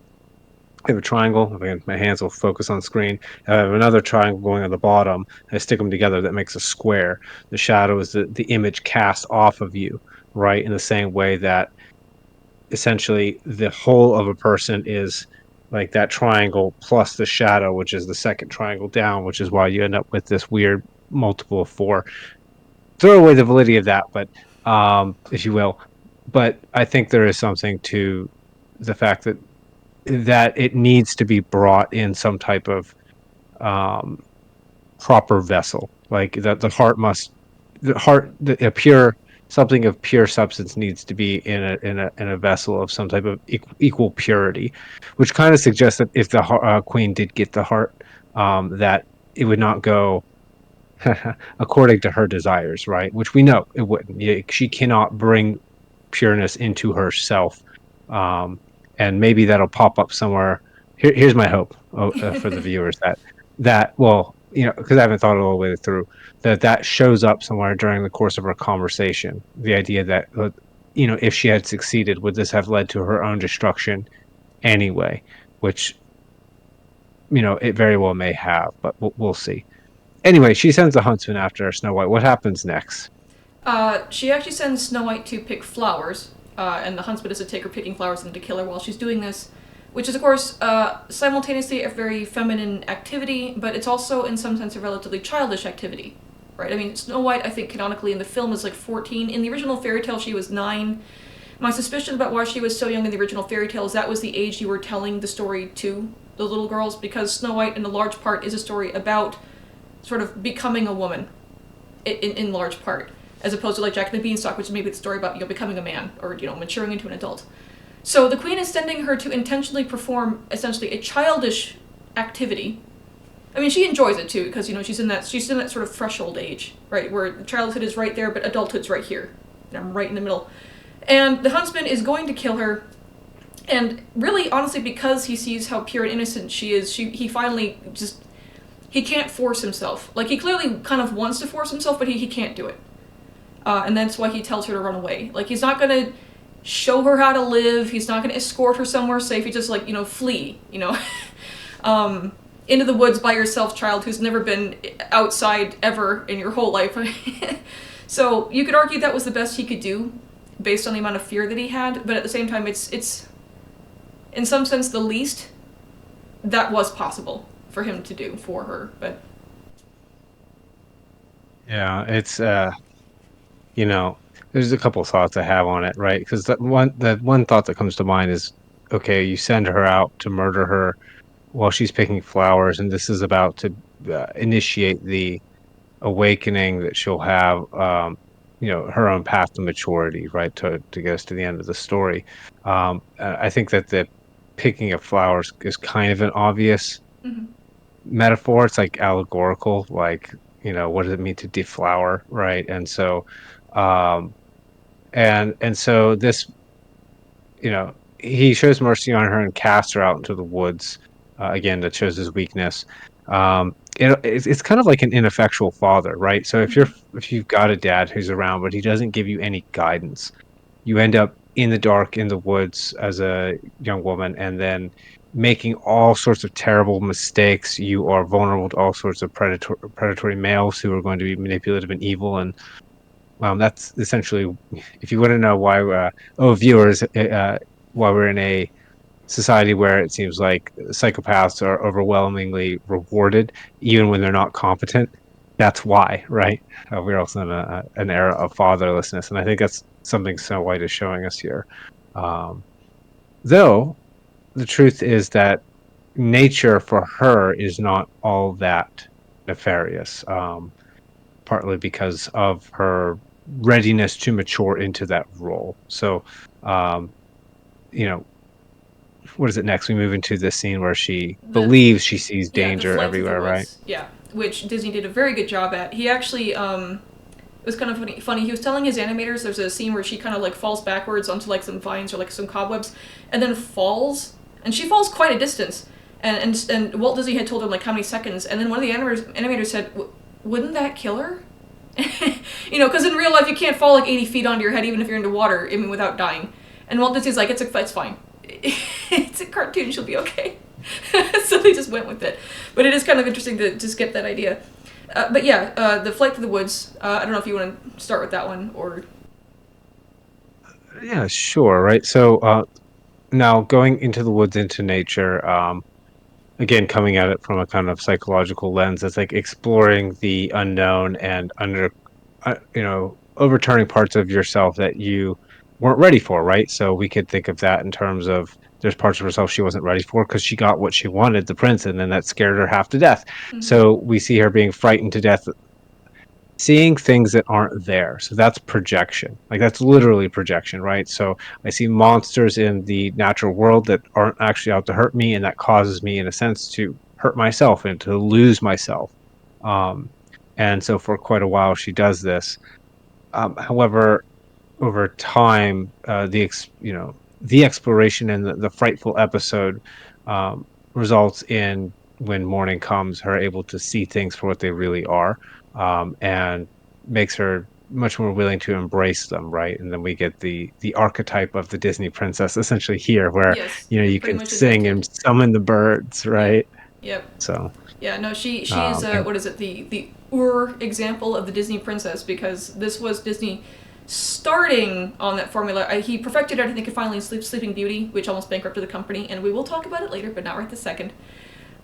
I have a triangle. Again, my hands will focus on screen. I have another triangle going on the bottom. I stick them together. That makes a square. The shadow is the image cast off of you, right? In the same way that essentially the whole of a person is like that triangle plus the shadow, which is the second triangle down, which is why you end up with this weird multiple of four. Throw away the validity of that, but if you will. But I think there is something to the fact that it needs to be brought in some type of um, proper vessel. Like that, the heart, a pure something of pure substance needs to be in a vessel of some type of equal purity, which kind of suggests that if the queen did get the heart, that it would not go according to her desires, right? Which we know it wouldn't. She cannot bring pureness into herself. Um, and maybe that'll pop up somewhere. Here's my hope for the viewers that well, because I haven't thought it all the way through, that shows up somewhere during the course of our conversation. The idea that if she had succeeded, would this have led to her own destruction anyway? Which it very well may have, but we'll see. Anyway, she sends the huntsman after Snow White. What happens next? She actually sends Snow White to pick flowers, and the huntsman is to take her picking flowers and to kill her while she's doing this, which is, of course, simultaneously a very feminine activity, but it's also, in some sense, a relatively childish activity, right? I mean, Snow White, I think, canonically in the film is like 14. In the original fairy tale, she was 9. My suspicion about why she was so young in the original fairy tale is that was the age you were telling the story to the little girls, because Snow White, in a large part, is a story about sort of becoming a woman, in large part, as opposed to like Jack and the Beanstalk, which is maybe the story about becoming a man or maturing into an adult. So the queen is sending her to intentionally perform essentially a childish activity. I mean, she enjoys it too because she's in that sort of threshold age, right, where childhood is right there, but adulthood's right here, and I'm right in the middle. And the huntsman is going to kill her, and really, honestly, because he sees how pure and innocent she is, he finally just he can't force himself. Like, he clearly kind of wants to force himself, but he can't do it. And that's why he tells her to run away. Like, he's not gonna show her how to live, he's not gonna escort her somewhere safe, he just, like, flee, into the woods by yourself, child who's never been outside ever in your whole life. So, you could argue that was the best he could do, based on the amount of fear that he had, but at the same time, it's in some sense, the least that was possible for him to do for her, but Yeah, it's you know, there's a couple thoughts I have on it, right? Because that one thought that comes to mind is, okay, you send her out to murder her while she's picking flowers, and this is about to initiate the awakening that she'll have, her own path to maturity, right? To get us to the end of the story. I think that the picking of flowers is kind of an obvious mm-hmm. metaphor. It's like allegorical, like, what does it mean to deflower, right? And so, um, and so this, he shows mercy on her and casts her out into the woods. Again, that shows his weakness. It's kind of like an ineffectual father, right? So Mm-hmm. if you've got a dad who's around, but he doesn't give you any guidance, you end up in the dark in the woods as a young woman, and then making all sorts of terrible mistakes. You are vulnerable to all sorts of predatory males who are going to be manipulative and evil, and that's essentially, if you want to know why, viewers, why we're in a society where it seems like psychopaths are overwhelmingly rewarded, even when they're not competent. That's why, right? We're also in an era of fatherlessness, and I think that's something Snow White is showing us here. Um, though the truth is that nature for her is not all that nefarious, partly because of her readiness to mature into that role. So, um, you know, what is it next? We move into this scene where she The believes she sees Yeah, the danger flight through the everywhere, right? woods. Yeah, which Disney did a very good job at. He actually it was kind of funny. He was telling his animators there's a scene where she kind of like falls backwards onto like some vines or like some cobwebs, and then falls, and she falls quite a distance. And Walt Disney had told him like how many seconds, and then one of the animators said, "Wouldn't that kill her?" Because in real life you can't fall like 80 feet onto your head even if you're into water, I mean, without dying. And Walt Disney's like, it's fine. It's a cartoon, she'll be okay. So they just went with it. But it is kind of interesting to just get that idea. But yeah, the flight through the woods. I don't know if you want to start with that one or. Yeah, sure, right. So, now going into the woods, into nature, again, coming at it from a kind of psychological lens, it's like exploring the unknown and overturning parts of yourself that you weren't ready for, right? So we could think of that in terms of there's parts of herself she wasn't ready for because she got what she wanted, the prince, and then that scared her half to death. Mm-hmm. So we see her being frightened to death, seeing things that aren't there. So that's projection. Like that's literally projection, right? So I see monsters in the natural world that aren't actually out to hurt me, and that causes me, in a sense, to hurt myself and to lose myself. Um, and so for quite a while, she does this. However, over time, the exploration and the frightful episode um, results in, when morning comes, her able to see things for what they really are, and makes her much more willing to embrace them, right? And then we get the archetype of the Disney princess essentially here, where Yes, you pretty can much sing invented. and summon the birds, Yep. right? Yep. So, Yeah, no, she's and what is it, the Ur example of the Disney princess, because this was Disney starting on that formula. He perfected it, I think, finally in Sleeping Beauty, which almost bankrupted the company, and we will talk about it later, but not right this second.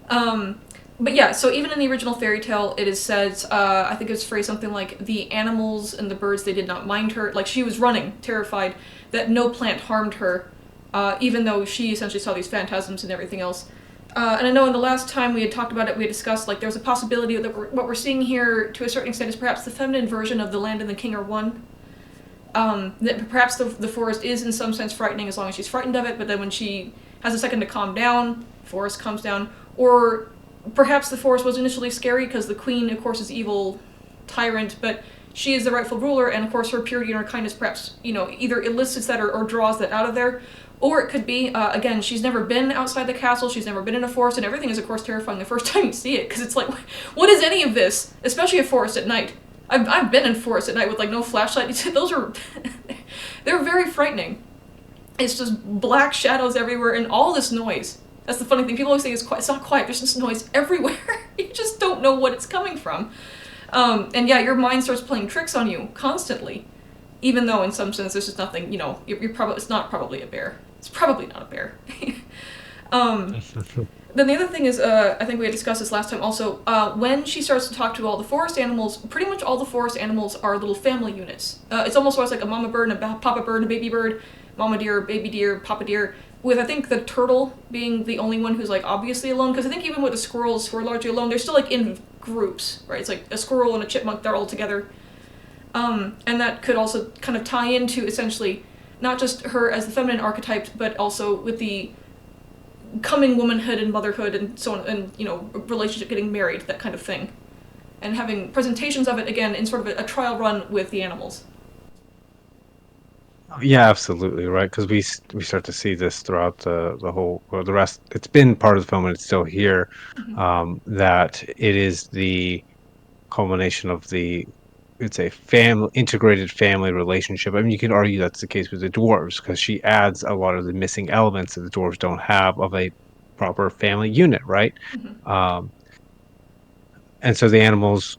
Um, but yeah, so even in the original fairy tale, it is said, I think it's phrased something like, the animals and the birds, they did not mind her. Like, she was running, terrified, that no plant harmed her, even though she essentially saw these phantasms and everything else. And I know in the last time we had talked about it, we had discussed, like, there's a possibility that what we're seeing here, to a certain extent, is perhaps the feminine version of The Land and the King are one. That perhaps the forest is in some sense frightening as long as she's frightened of it, but then when she has a second to calm down, the forest calms down. Or perhaps the forest was initially scary because the queen, of course, is evil tyrant, but she is the rightful ruler, and of course her purity and her kindness perhaps, either elicits that or draws that out of there. Or it could be, again, she's never been outside the castle, she's never been in a forest, and everything is, of course, terrifying the first time you see it, because it's like, what is any of this? Especially a forest at night. I've been in forests at night with, like, no flashlight. Those are... they're very frightening. It's just black shadows everywhere and all this noise. That's the funny thing. People always say it's quiet. It's not quiet. There's just noise everywhere. You just don't know what it's coming from. And yeah, your mind starts playing tricks on you constantly. Even though in some sense there's just nothing, you're probably, it's not probably a bear. It's probably not a bear. Then the other thing is, I think we had discussed this last time also, when she starts to talk to all the forest animals, pretty much all the forest animals are little family units. It's almost always like a mama bird and a papa bird and a baby bird, mama deer, baby deer, papa deer, with I think the turtle being the only one who's like obviously alone, because I think even with the squirrels who are largely alone, they're still like in groups, right? It's like a squirrel and a chipmunk, they're all together. And that could also kind of tie into essentially not just her as the feminine archetype, but also with the coming womanhood and motherhood and so on, and relationship, getting married, that kind of thing, and having presentations of it again in sort of a trial run with the animals. yeah, absolutely, right. Because we start to see this throughout the whole, or the rest. It's been part of the film, and it's still here. Mm-hmm. That it is the culmination of it's a family integrated family relationship. I mean, you can argue that's the case with the dwarves because she adds a lot of the missing elements that the dwarves don't have of a proper family unit, right? Mm-hmm. Um, and so the animals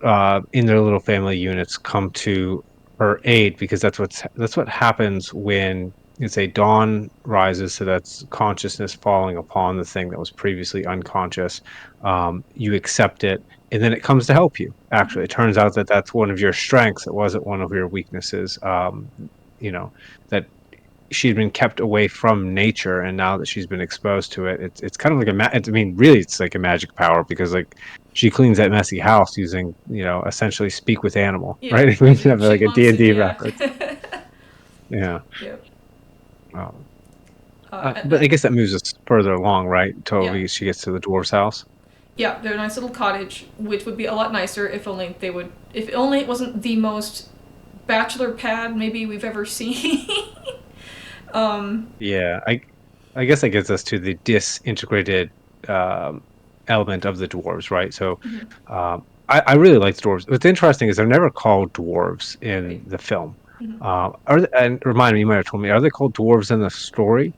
in their little family units come to her aid because that's what happens when it's a dawn rises. So that's consciousness falling upon the thing that was previously unconscious. You accept it, and then it comes to help you. Mm-hmm. Actually, it turns out that that's one of your strengths. It wasn't one of your weaknesses. You know that. she'd been kept away from nature, and now that she's been exposed to it, it's kind of like I mean, really, it's like a magic power because like she cleans that messy house using, essentially speak with animal, Yeah, right? We using have like a chipmunks and D&D yeah. reference. Yeah. Yep. Um, And but I then guess that moves us further along, right? yeah. Totally, she gets to the dwarf's house. Yeah, they're a nice little cottage, which would be a lot nicer if only they would. If only it wasn't the most bachelor pad maybe we've ever seen. Yeah, I guess that gets us to the disintegrated um, element of the dwarves, right? So, Mhm. I really like the dwarves. What's interesting is they're never called dwarves in Right. the film. Mhm. And remind me, you might have told me, are they called dwarves in the story?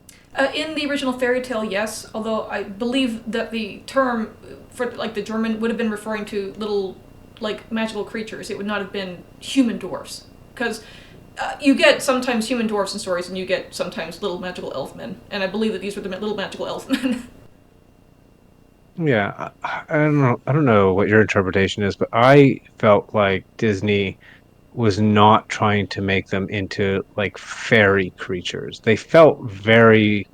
In the original fairy tale, yes, although I believe that the term for like the German would have been referring to little like magical creatures. It would not have been human dwarfs because you get sometimes human dwarfs in stories, and you get sometimes little magical elfmen, and I believe that these were the little magical elfmen. Yeah, I don't know. I don't know what your interpretation is, but I felt like Disney was not trying to make them into like fairy creatures. They felt very,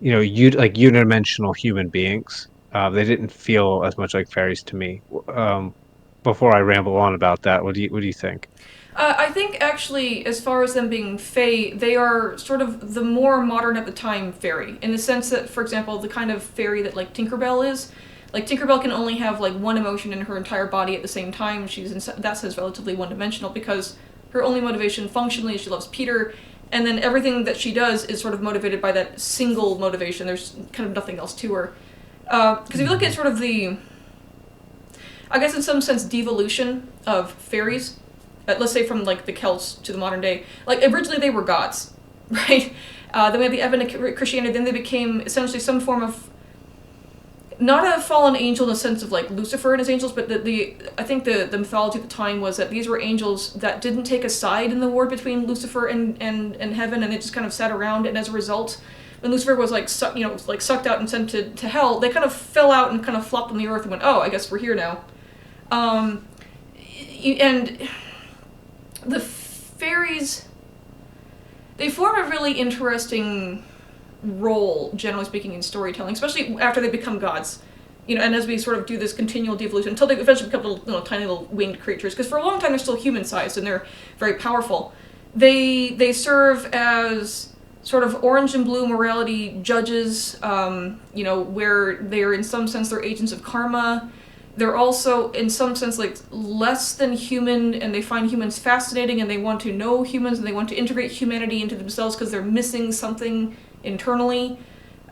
like unidimensional human beings. They didn't feel as much like fairies to me. Before I ramble on about that, what do you think? I think actually, as far as them being fae, they are sort of the more modern at the time fairy, in the sense that, for example, the kind of fairy that like Tinkerbell is. Like Tinkerbell can only have like one emotion in her entire body at the same time. She's in that sense relatively one-dimensional because her only motivation functionally is she loves Peter, and then everything that she does is sort of motivated by that single motivation. There's kind of nothing else to her. Because if you look at sort of the, I guess in some sense, devolution of fairies, let's say from like the Celts to the modern day, like originally they were gods, right? Then we had the advent of Christianity. Then they became essentially some form of not a fallen angel in the sense of like Lucifer and his angels, but the I think the mythology at the time was that these were angels that didn't take a side in the war between Lucifer and heaven, and they just kind of sat around. And as a result, when Lucifer was like sucked out and sent to hell, they kind of fell out and kind of flopped on the earth and went, oh, I guess we're here now. Um, and the fairies, they form a really interesting role, generally speaking, in storytelling, especially after they become gods. And as we sort of do this continual devolution until they eventually become tiny little winged creatures, because for a long time they're still human-sized and they're very powerful. They serve as sort of orange and blue morality judges, where they're in some sense they're agents of karma. They're also in some sense like less than human, and they find humans fascinating, and they want to know humans, and they want to integrate humanity into themselves because they're missing something internally,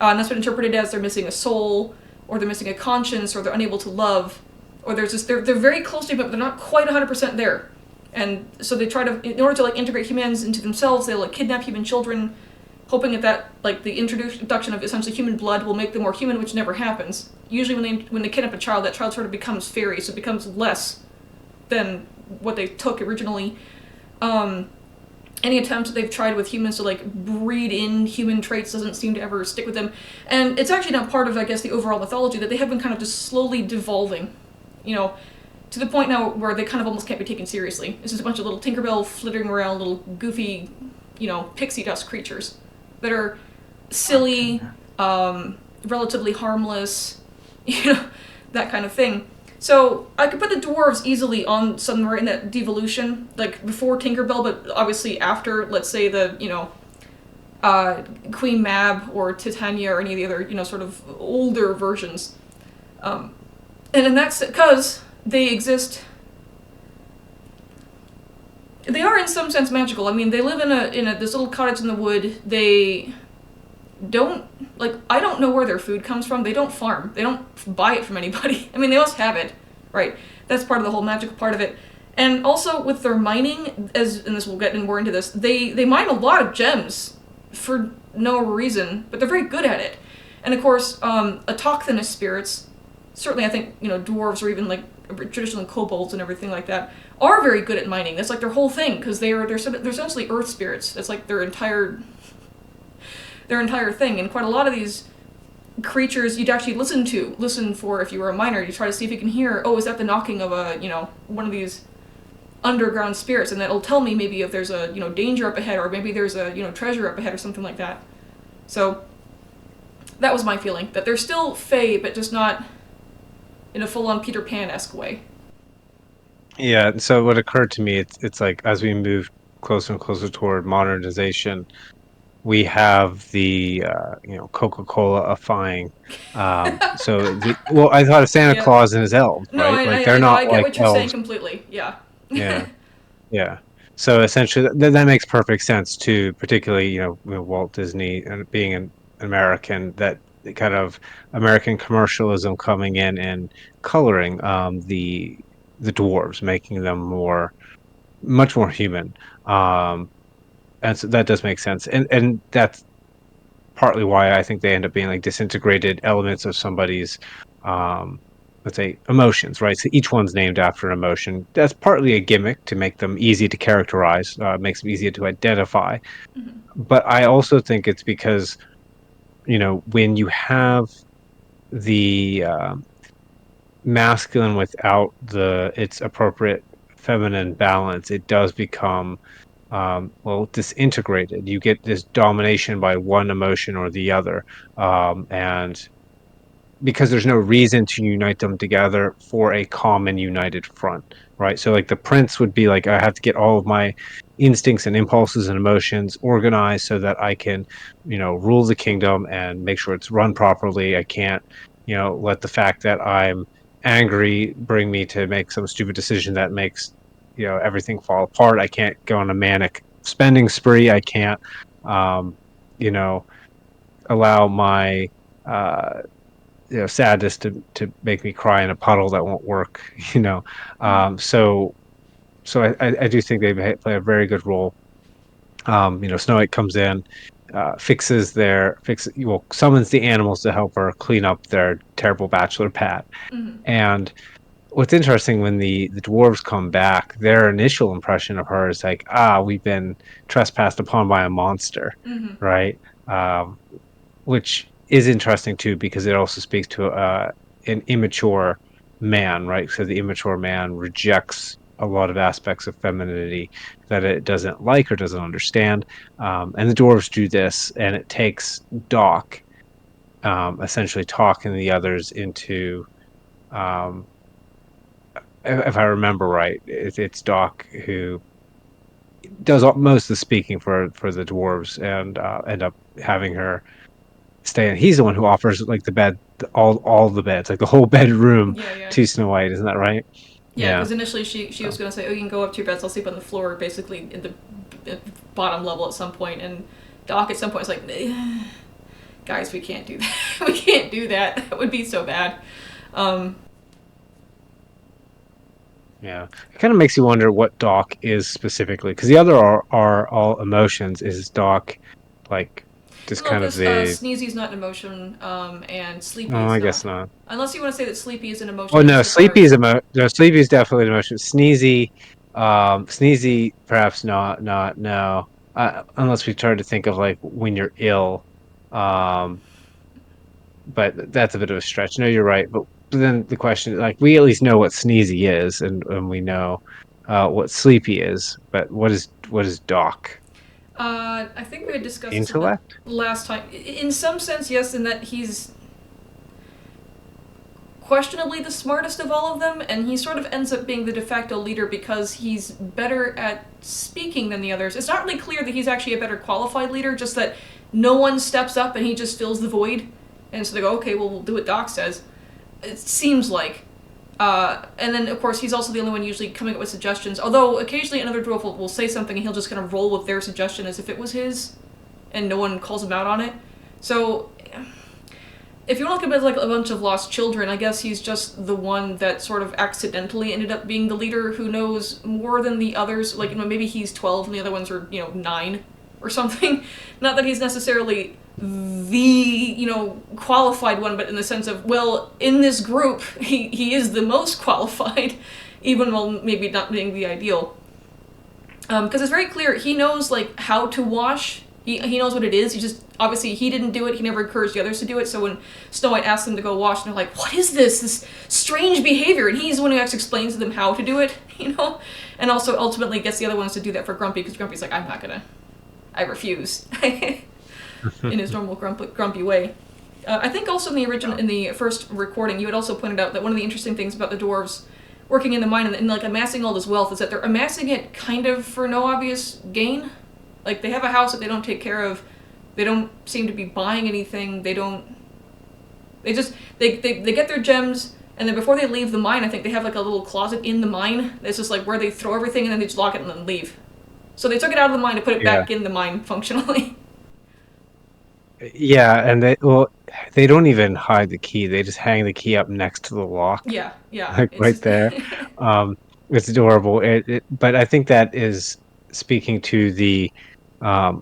and that's been interpreted as they're missing a soul, or they're missing a conscience, or they're unable to love, or there's this they're very close to it, but they're not quite 100% there, and so they try to, in order to like integrate humans into themselves, they'll like kidnap human children, hoping that like the introduction of essentially human blood will make them more human, which never happens. Usually when they kidnap a child, that child sort of becomes fairy, so it becomes less than what they took originally. Any attempts that they've tried with humans to like breed in human traits doesn't seem to ever stick with them. And it's actually not part of, I guess, the overall mythology that they have been kind of just slowly devolving, to the point now where they kind of almost can't be taken seriously. It's just a bunch of little Tinkerbell flittering around, little goofy, pixie dust creatures that are silly, relatively harmless, that kind of thing. So I could put the dwarves easily on somewhere in that devolution, like before Tinkerbell, but obviously after, let's say, the, Queen Mab or Titania or any of the other, sort of older versions. And in that, because they exist, they are in some sense magical. I mean, they live in this little cottage in the wood. They don't, I don't know where their food comes from. They don't farm. They don't buy it from anybody. I mean, they must have it, right? That's part of the whole magical part of it. And also with their mining, and this we'll get more into this, they mine a lot of gems for no reason, but they're very good at it. And of course, autochthonous spirits, certainly I think, dwarves or even like traditional kobolds and everything like that, are very good at mining. That's like their whole thing, because they're essentially earth spirits. That's like their entire thing. And quite a lot of these creatures you'd actually listen for if you were a miner. You try to see if you can hear, oh, is that the knocking of a, one of these underground spirits, and that'll tell me maybe if there's a danger up ahead, or maybe there's a treasure up ahead or something like that. So that was my feeling, that they're still Fae, but just not in a full-on Peter Pan-esque way. Yeah, so what occurred to me, it's like as we move closer and closer toward modernization, we have the Coca-Cola-ifying. So I thought of Santa Yep. Claus and his elves, No, right? Like they're I not get like what you're saying elves. completely. Yeah. Yeah, yeah. So essentially, that makes perfect sense too, particularly, Walt Disney and being an American, that the kind of American commercialism coming in and coloring the dwarves, making them much more human. Um, and so that does make sense. And that's partly why I think they end up being like disintegrated elements of somebody's, um, let's say, emotions, right? So each one's named after an emotion. That's partly a gimmick to make them easy to characterize, makes them easier to identify. Mm-hmm. But I also think it's because, when you have the masculine without its appropriate feminine balance, it does become disintegrated. You get this domination by one emotion or the other, and because there's no reason to unite them together for a common united front, right? So like the prince would be like, I have to get all of my instincts and impulses and emotions organized so that I can, rule the kingdom and make sure it's run properly. I can't, let the fact that I'm angry bring me to make some stupid decision that makes, everything fall apart. I can't go on a manic spending spree. I can't, um, you know, allow my uh sadness to make me cry in a puddle that won't work. you know Mm-hmm. So I do think they play a very good role. Snow White comes in, summons the animals to help her clean up their terrible bachelor pad. Mm-hmm. And what's interesting, when the dwarves come back, their initial impression of her is like, we've been trespassed upon by a monster, Mm-hmm. right? Which is interesting too, because it also speaks to an immature man, right? So the immature man rejects a lot of aspects of femininity that it doesn't like or doesn't understand. And the dwarves do this, and it takes Doc, essentially talking the others into, um, if I remember right, it's Doc who does most of the speaking for the dwarves, and end up having her stay in. He's the one who offers like the bed, all the beds, like the whole bedroom Yeah, yeah. to Snow White. Isn't that right? Yeah, Yeah. because initially she was So going to say, oh, you can go up to your beds, I'll sleep on the floor, basically at the bottom level at some point. And Doc at some point is like, guys, we can't do that. We can't do that. That would be so bad. Um, yeah, it kind of makes you wonder what Doc is specifically, because the other are all emotions. Is Doc like just no, kind of because the? Sneezy's not an emotion, and Oh, Sleepy is I guess not. not. Unless you want to say that Sleepy is an Oh emotion no, insofar Sleepy is as. no, Sleepy is definitely an emotion. Sneezy perhaps not no. Unless we try to think of like when you're ill, um, but that's a bit of a stretch. No, you're right. But then the question, like, we at least know what Sneezy is, and we know what Sleepy is. But what is Doc? I think we had discussed this a bit Intellect? last time. In some sense, yes, in that he's questionably the smartest of all of them, and he sort of ends up being the de facto leader because he's better at speaking than the others. It's not really clear that he's actually a better qualified leader, just that no one steps up and he just fills the void. And so they go, okay, well, we'll do what Doc says. It seems like. And then, of course, he's also the only one usually coming up with suggestions, although occasionally another dwarf will say something and he'll just kind of roll with their suggestion as if it was his, and no one calls him out on it. So if you want to look at it like a bunch of lost children, I guess he's just the one that sort of accidentally ended up being the leader, who knows more than the others. Like, maybe he's 12 and the other ones are, 9 or something. Not that he's necessarily the, qualified one, but in the sense of, well, in this group, he is the most qualified, even while maybe not being the ideal. Because it's very clear, he knows, like, how to wash He knows what it is. He just obviously he didn't do it. He never encouraged the others to do it. So when Snow White asks them to go wash, and they're like, "What is this? This strange behavior?" And he's the one who actually explains to them how to do it. And also ultimately gets the other ones to do that for Grumpy because Grumpy's like, "I'm not gonna. I refuse." In his normal grumpy way. I think also in the first recording, you had also pointed out that one of the interesting things about the dwarves working in the mine and like amassing all this wealth is that they're amassing it kind of for no obvious gain. Like they have a house that they don't take care of. They don't seem to be buying anything. They don't. They just they get their gems, and then before they leave the mine, I think they have like a little closet in the mine. That's just like where they throw everything, and then they just lock it and then leave. So they took it out of the mine to put it Yeah. back in the mine functionally. Yeah, and they don't even hide the key. They just hang the key up next to the lock, Yeah, yeah. like It's right just there. It's adorable. But I think that is speaking to the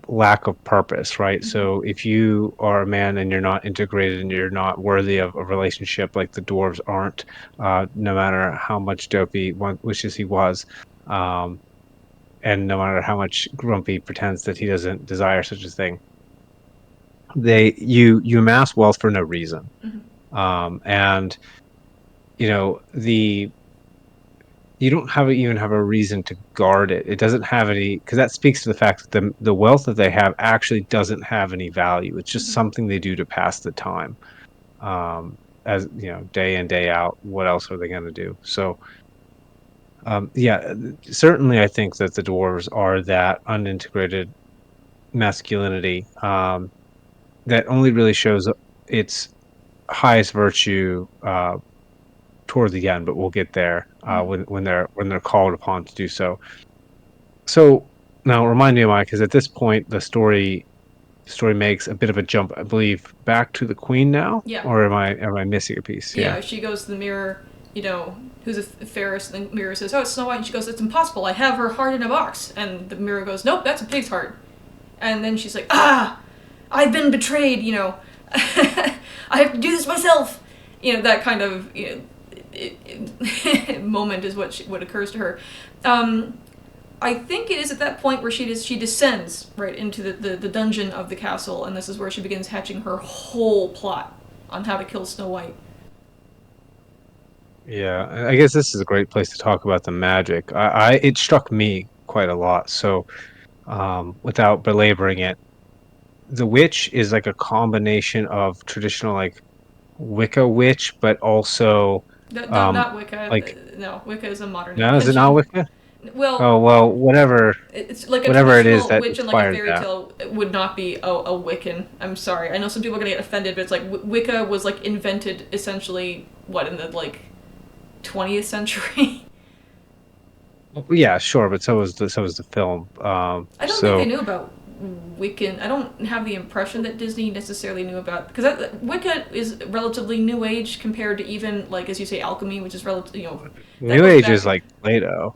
lack of purpose, right? Mhm. So if you are a man and you're not integrated and you're not worthy of a relationship like the dwarves aren't, no matter how much dopey one wishes he was, um, and no matter how much grumpy pretends that he doesn't desire such a thing, you amass wealth for no reason. Mhm. And the you don't even have a reason to guard it. It doesn't have any, because that speaks to the fact that the wealth that they have actually doesn't have any value. It's just Mhm. something they do to pass the time. As day in, day out, what else are they going to do? So yeah, certainly I think that the dwarves are that unintegrated masculinity that only really shows its highest virtue toward the end, but we'll get there Mhm. when they're called upon to do so. So now remind me, Mike, because at this point the story makes a bit of a jump, I believe, back to the queen now, Yeah. or am I missing a piece? Yeah. Yeah, she goes to the mirror, who's a Ferris, and the mirror says, "Oh, it's Snow White," and she goes, "It's impossible. I have her heart in a box." And the mirror goes, "Nope, that's a pig's heart." And then she's like, "Ah, I've been betrayed. I have to do this myself." That kind of moment is what occurs to her. Um, I think it is at that point where she descends right into the dungeon of the castle, and this is where she begins hatching her whole plot on how to kill Snow White. Yeah, I guess this is a great place to talk about the magic. It struck me quite a lot. So, without belaboring it, the witch is like a combination of traditional like Wicca witch, but also um Not Wicca. like No, Wicca is a modern no, is it not invention. Wicca? Well, Oh well, whatever it's like a whatever it is traditional that witch in like a inspired fairy that. tale would not be a Wiccan. I'm sorry. I know some people are gonna get offended, but it's like Wicca was like invented essentially what in the like 20th century. Well, yeah, sure, but so was the film. I don't think I So knew about Wiccan. I don't have the impression that Disney necessarily knew about because Wicca is relatively new age compared to even like as you say alchemy, which is relatively that New goes Age is back. like Plato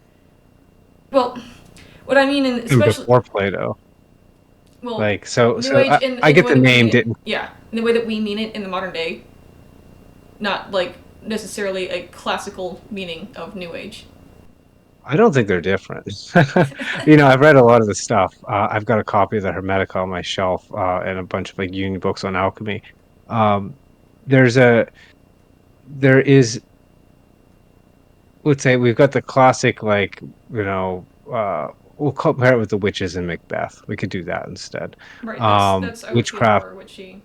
Well, what I mean in and especially before Plato. well, Like so new so age I in the get way the that we name mean it. didn't. Yeah, in the way that we mean it in the modern day, not like necessarily a classical meaning of new age. I don't think they're different. I've read a lot of the stuff. I've got a copy of the Hermetica on my shelf, and a bunch of like uni books on alchemy. Um, there's a there is let's say we've got the classic like we'll compare it with the witches in Macbeth. We could do that instead. Right. That's I would feel Witchcraft, more what she.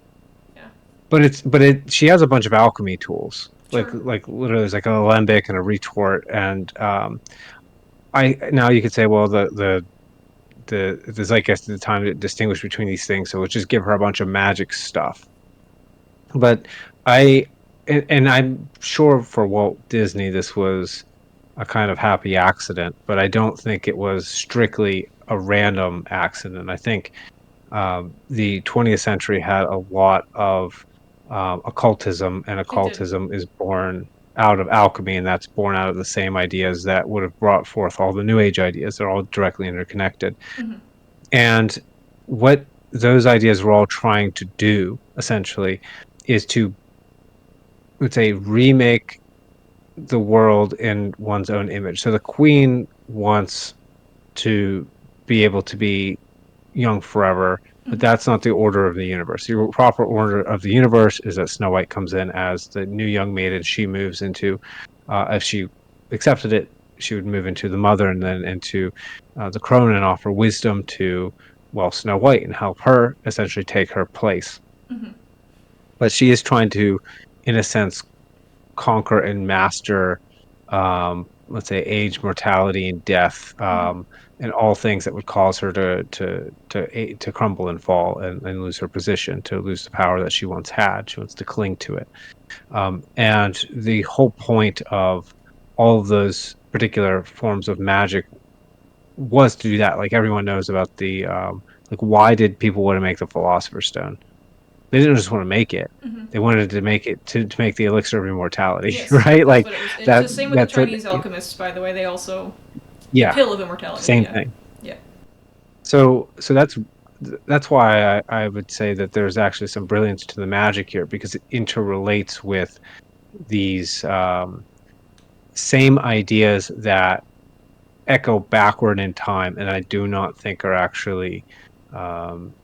Yeah. but she has a bunch of alchemy tools. Like Sure. like literally there's like an alembic and a retort, and I now you could say, well, the zeitgeist at the time to distinguish between these things, so let's just give her a bunch of magic stuff. But I and I'm sure for Walt Disney this was a kind of happy accident, but I don't think it was strictly a random accident. I think the 20th century had a lot of occultism, and It did. occultism is born out of alchemy, and that's born out of the same ideas that would have brought forth all the New Age ideas. They're all directly interconnected. Mm-hmm. And what those ideas were all trying to do, essentially, is to, let's say, remake the world in one's own image. So the queen wants to be able to be young forever. but that's not the order of the universe. The proper order of the universe is that Snow White comes in as the new young maiden. She moves into, if she accepted it, she would move into the mother and then into the crone and offer wisdom to, well, Snow White and help her essentially take her place. Hmm. But she is trying to, in a sense, conquer and master, let's say, age, mortality, and death, Hmm. and all things that would cause her to crumble and fall and lose her position, to lose the power that she once had. She wants to cling to it, and the whole point of all of those particular forms of magic was to do that. Like everyone knows about the like, why did people want to make the Philosopher's Stone? They didn't just wanna make it. Hmm. They wanted to make it to make the elixir of immortality, Yes, right? that's Like, what it was. It's that the same with the that's what Chinese alchemists, by the way. They also the yeah, pill of immortality. same Yeah, thing. yeah. So that's why I would say that there's actually some brilliance to the magic here because it interrelates with these, same ideas that echo backward in time, and I do not think are actually, um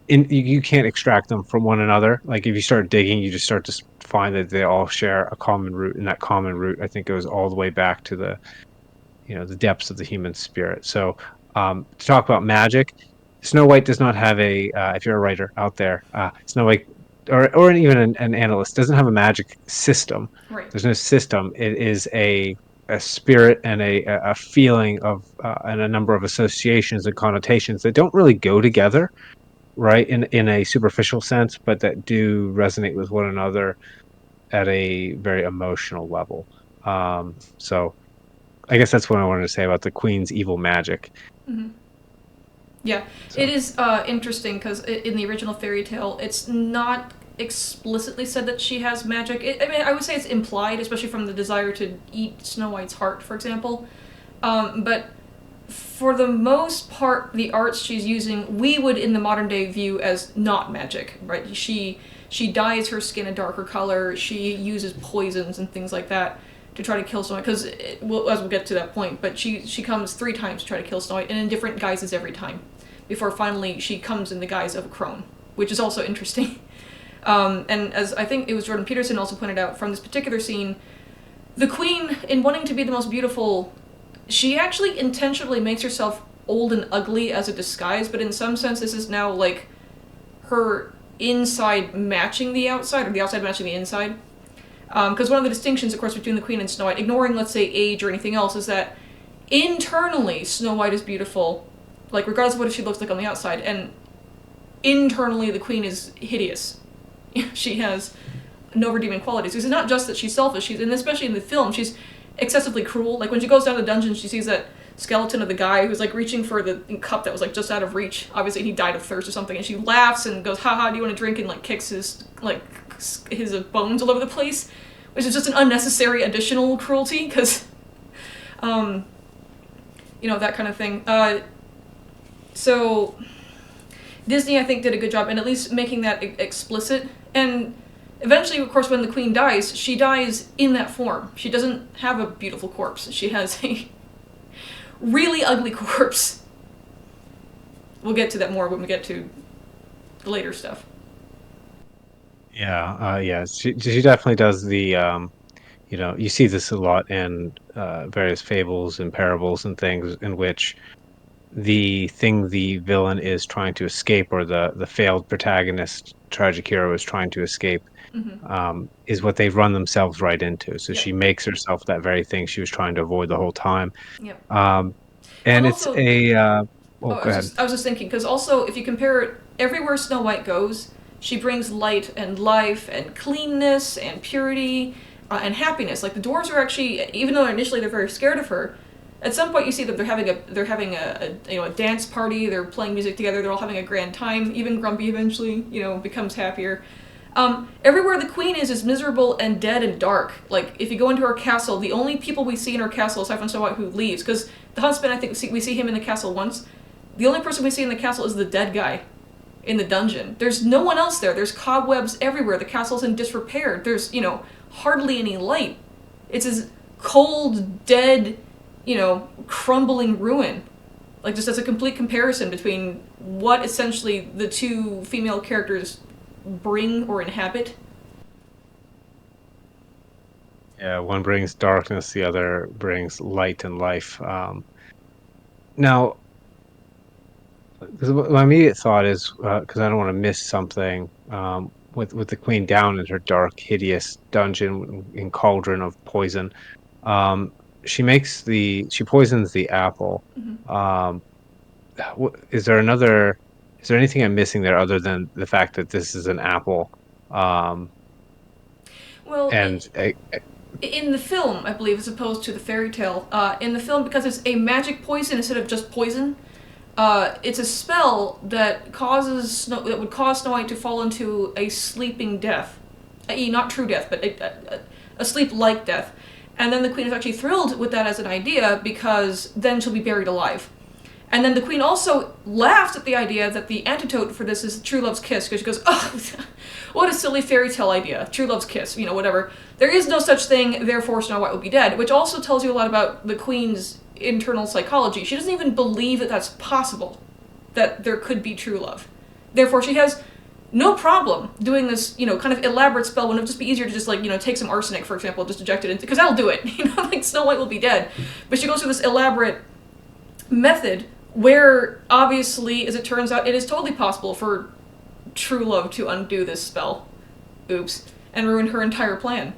you can't extract them from one another. Like if you start digging, you just start to find that they all share a common root, and that common root, I think, goes all the way back to the depths of the human spirit. So, to talk about magic, Snow White does not have a. If you're a writer out there, Snow White, or even an analyst, doesn't have a magic system. Right. There's no system. It is a spirit and a feeling of and a number of associations and connotations that don't really go together, right, in a superficial sense, but that do resonate with one another at a very emotional level. So I guess that's what I wanted to say about the Queen's evil magic. Hmm. Yeah, it So is interesting because in the original fairy tale, it's not explicitly said that she has magic. I mean, I would say it's implied, especially from the desire to eat Snow White's heart, for example. But for the most part, the arts she's using, we would in the modern day view as not magic, right? She dyes her skin a darker color. She uses poisons and things like that to try to kill Snow White. Because well, as we'll get to that point, but she comes 3 times to try to kill Snow White, and in different guises every time, before finally she comes in the guise of a crone, which is also interesting. And as I think it was Jordan Peterson also pointed out from this particular scene, the queen, in wanting to be the most beautiful, she actually intentionally makes herself old and ugly as a disguise, but in some sense this is now like her inside matching the outside, or the outside matching the inside. Because one of the distinctions, of course, between the Queen and Snow White, ignoring, let's say, age or anything else, is that internally Snow White is beautiful, like regardless of what she looks like on the outside, and internally the Queen is hideous. She has no redeeming qualities. It's not just that she's selfish, and especially in the film, she's excessively cruel. Like when she goes down the dungeon, she sees that skeleton of the guy who's like reaching for the cup that was like just out of reach. Obviously, he died of thirst or something, and she laughs and goes, "Haha, do you want a drink?" and like kicks his bones all over the place, which is just an unnecessary additional cruelty because, that kind of thing. So Disney, I think, did a good job in at least making that explicit. And eventually, of course, when the queen dies, she dies in that form. She doesn't have a beautiful corpse. She has a really ugly corpse. We'll get to that more when we get to the later stuff. yeah, yeah, she definitely does the. You see this a lot in various fables and parables and things in which the thing the villain is trying to escape, or the failed protagonist tragic hero is trying to escape, Mm-hmm. is what they run themselves right into. So Yep. she makes herself that very thing she was trying to avoid the whole time. Yep. Um, Well, and it's also, a oh, go ahead. I was just thinking because also if you compare it, everywhere Snow White goes, she brings light and life and cleanness and purity and happiness. Like the dwarves are actually, even though initially they're very scared of her, at some point you see that they're having a dance party. They're playing music together. They're all having a grand time. Even Grumpy eventually becomes happier. Everywhere the queen is miserable and dead and dark. Like if you go into her castle, the only people we see in her castle aside from Snow White who leaves, because the husband, I think we see him in the castle once. The only person we see in the castle is the dead guy in the dungeon. There's no one else there. There's cobwebs everywhere. The castle's in disrepair. There's, hardly any light. It's this cold, dead, crumbling ruin. Like, just as a complete comparison between what essentially the two female characters bring or inhabit. Yeah, one brings darkness, the other brings light and life. Now, 'cause my immediate thought is, because I don't want to miss something, with the queen down in her dark, hideous dungeon in cauldron of poison. Um, she poisons the apple. Mm-hmm. Um, is there another? Is there anything I'm missing there other than the fact that this is an apple? Um, Well, and in the film, I believe, as opposed to the fairy tale, in the film, because it's a magic poison instead of just poison, it's a spell that that would cause Snow White to fall into a sleeping death, i.e., not true death, but a sleep-like death. And then the queen is actually thrilled with that as an idea because then she'll be buried alive. And then the queen also laughs at the idea that the antidote for this is true love's kiss, because she goes, "Oh, what a silly fairy tale idea! True love's kiss, whatever. There is no such thing, therefore Snow White will be dead," which also tells you a lot about the queen's internal psychology. She doesn't even believe that that's possible, that there could be true love. Therefore, she has no problem doing this, kind of elaborate spell when it would just be easier to just, take some arsenic, for example, just inject it into, because that'll do it. Like, Snow White will be dead. But she goes through this elaborate method where, obviously, as it turns out, it is totally possible for true love to undo this spell. Oops. And ruin her entire plan.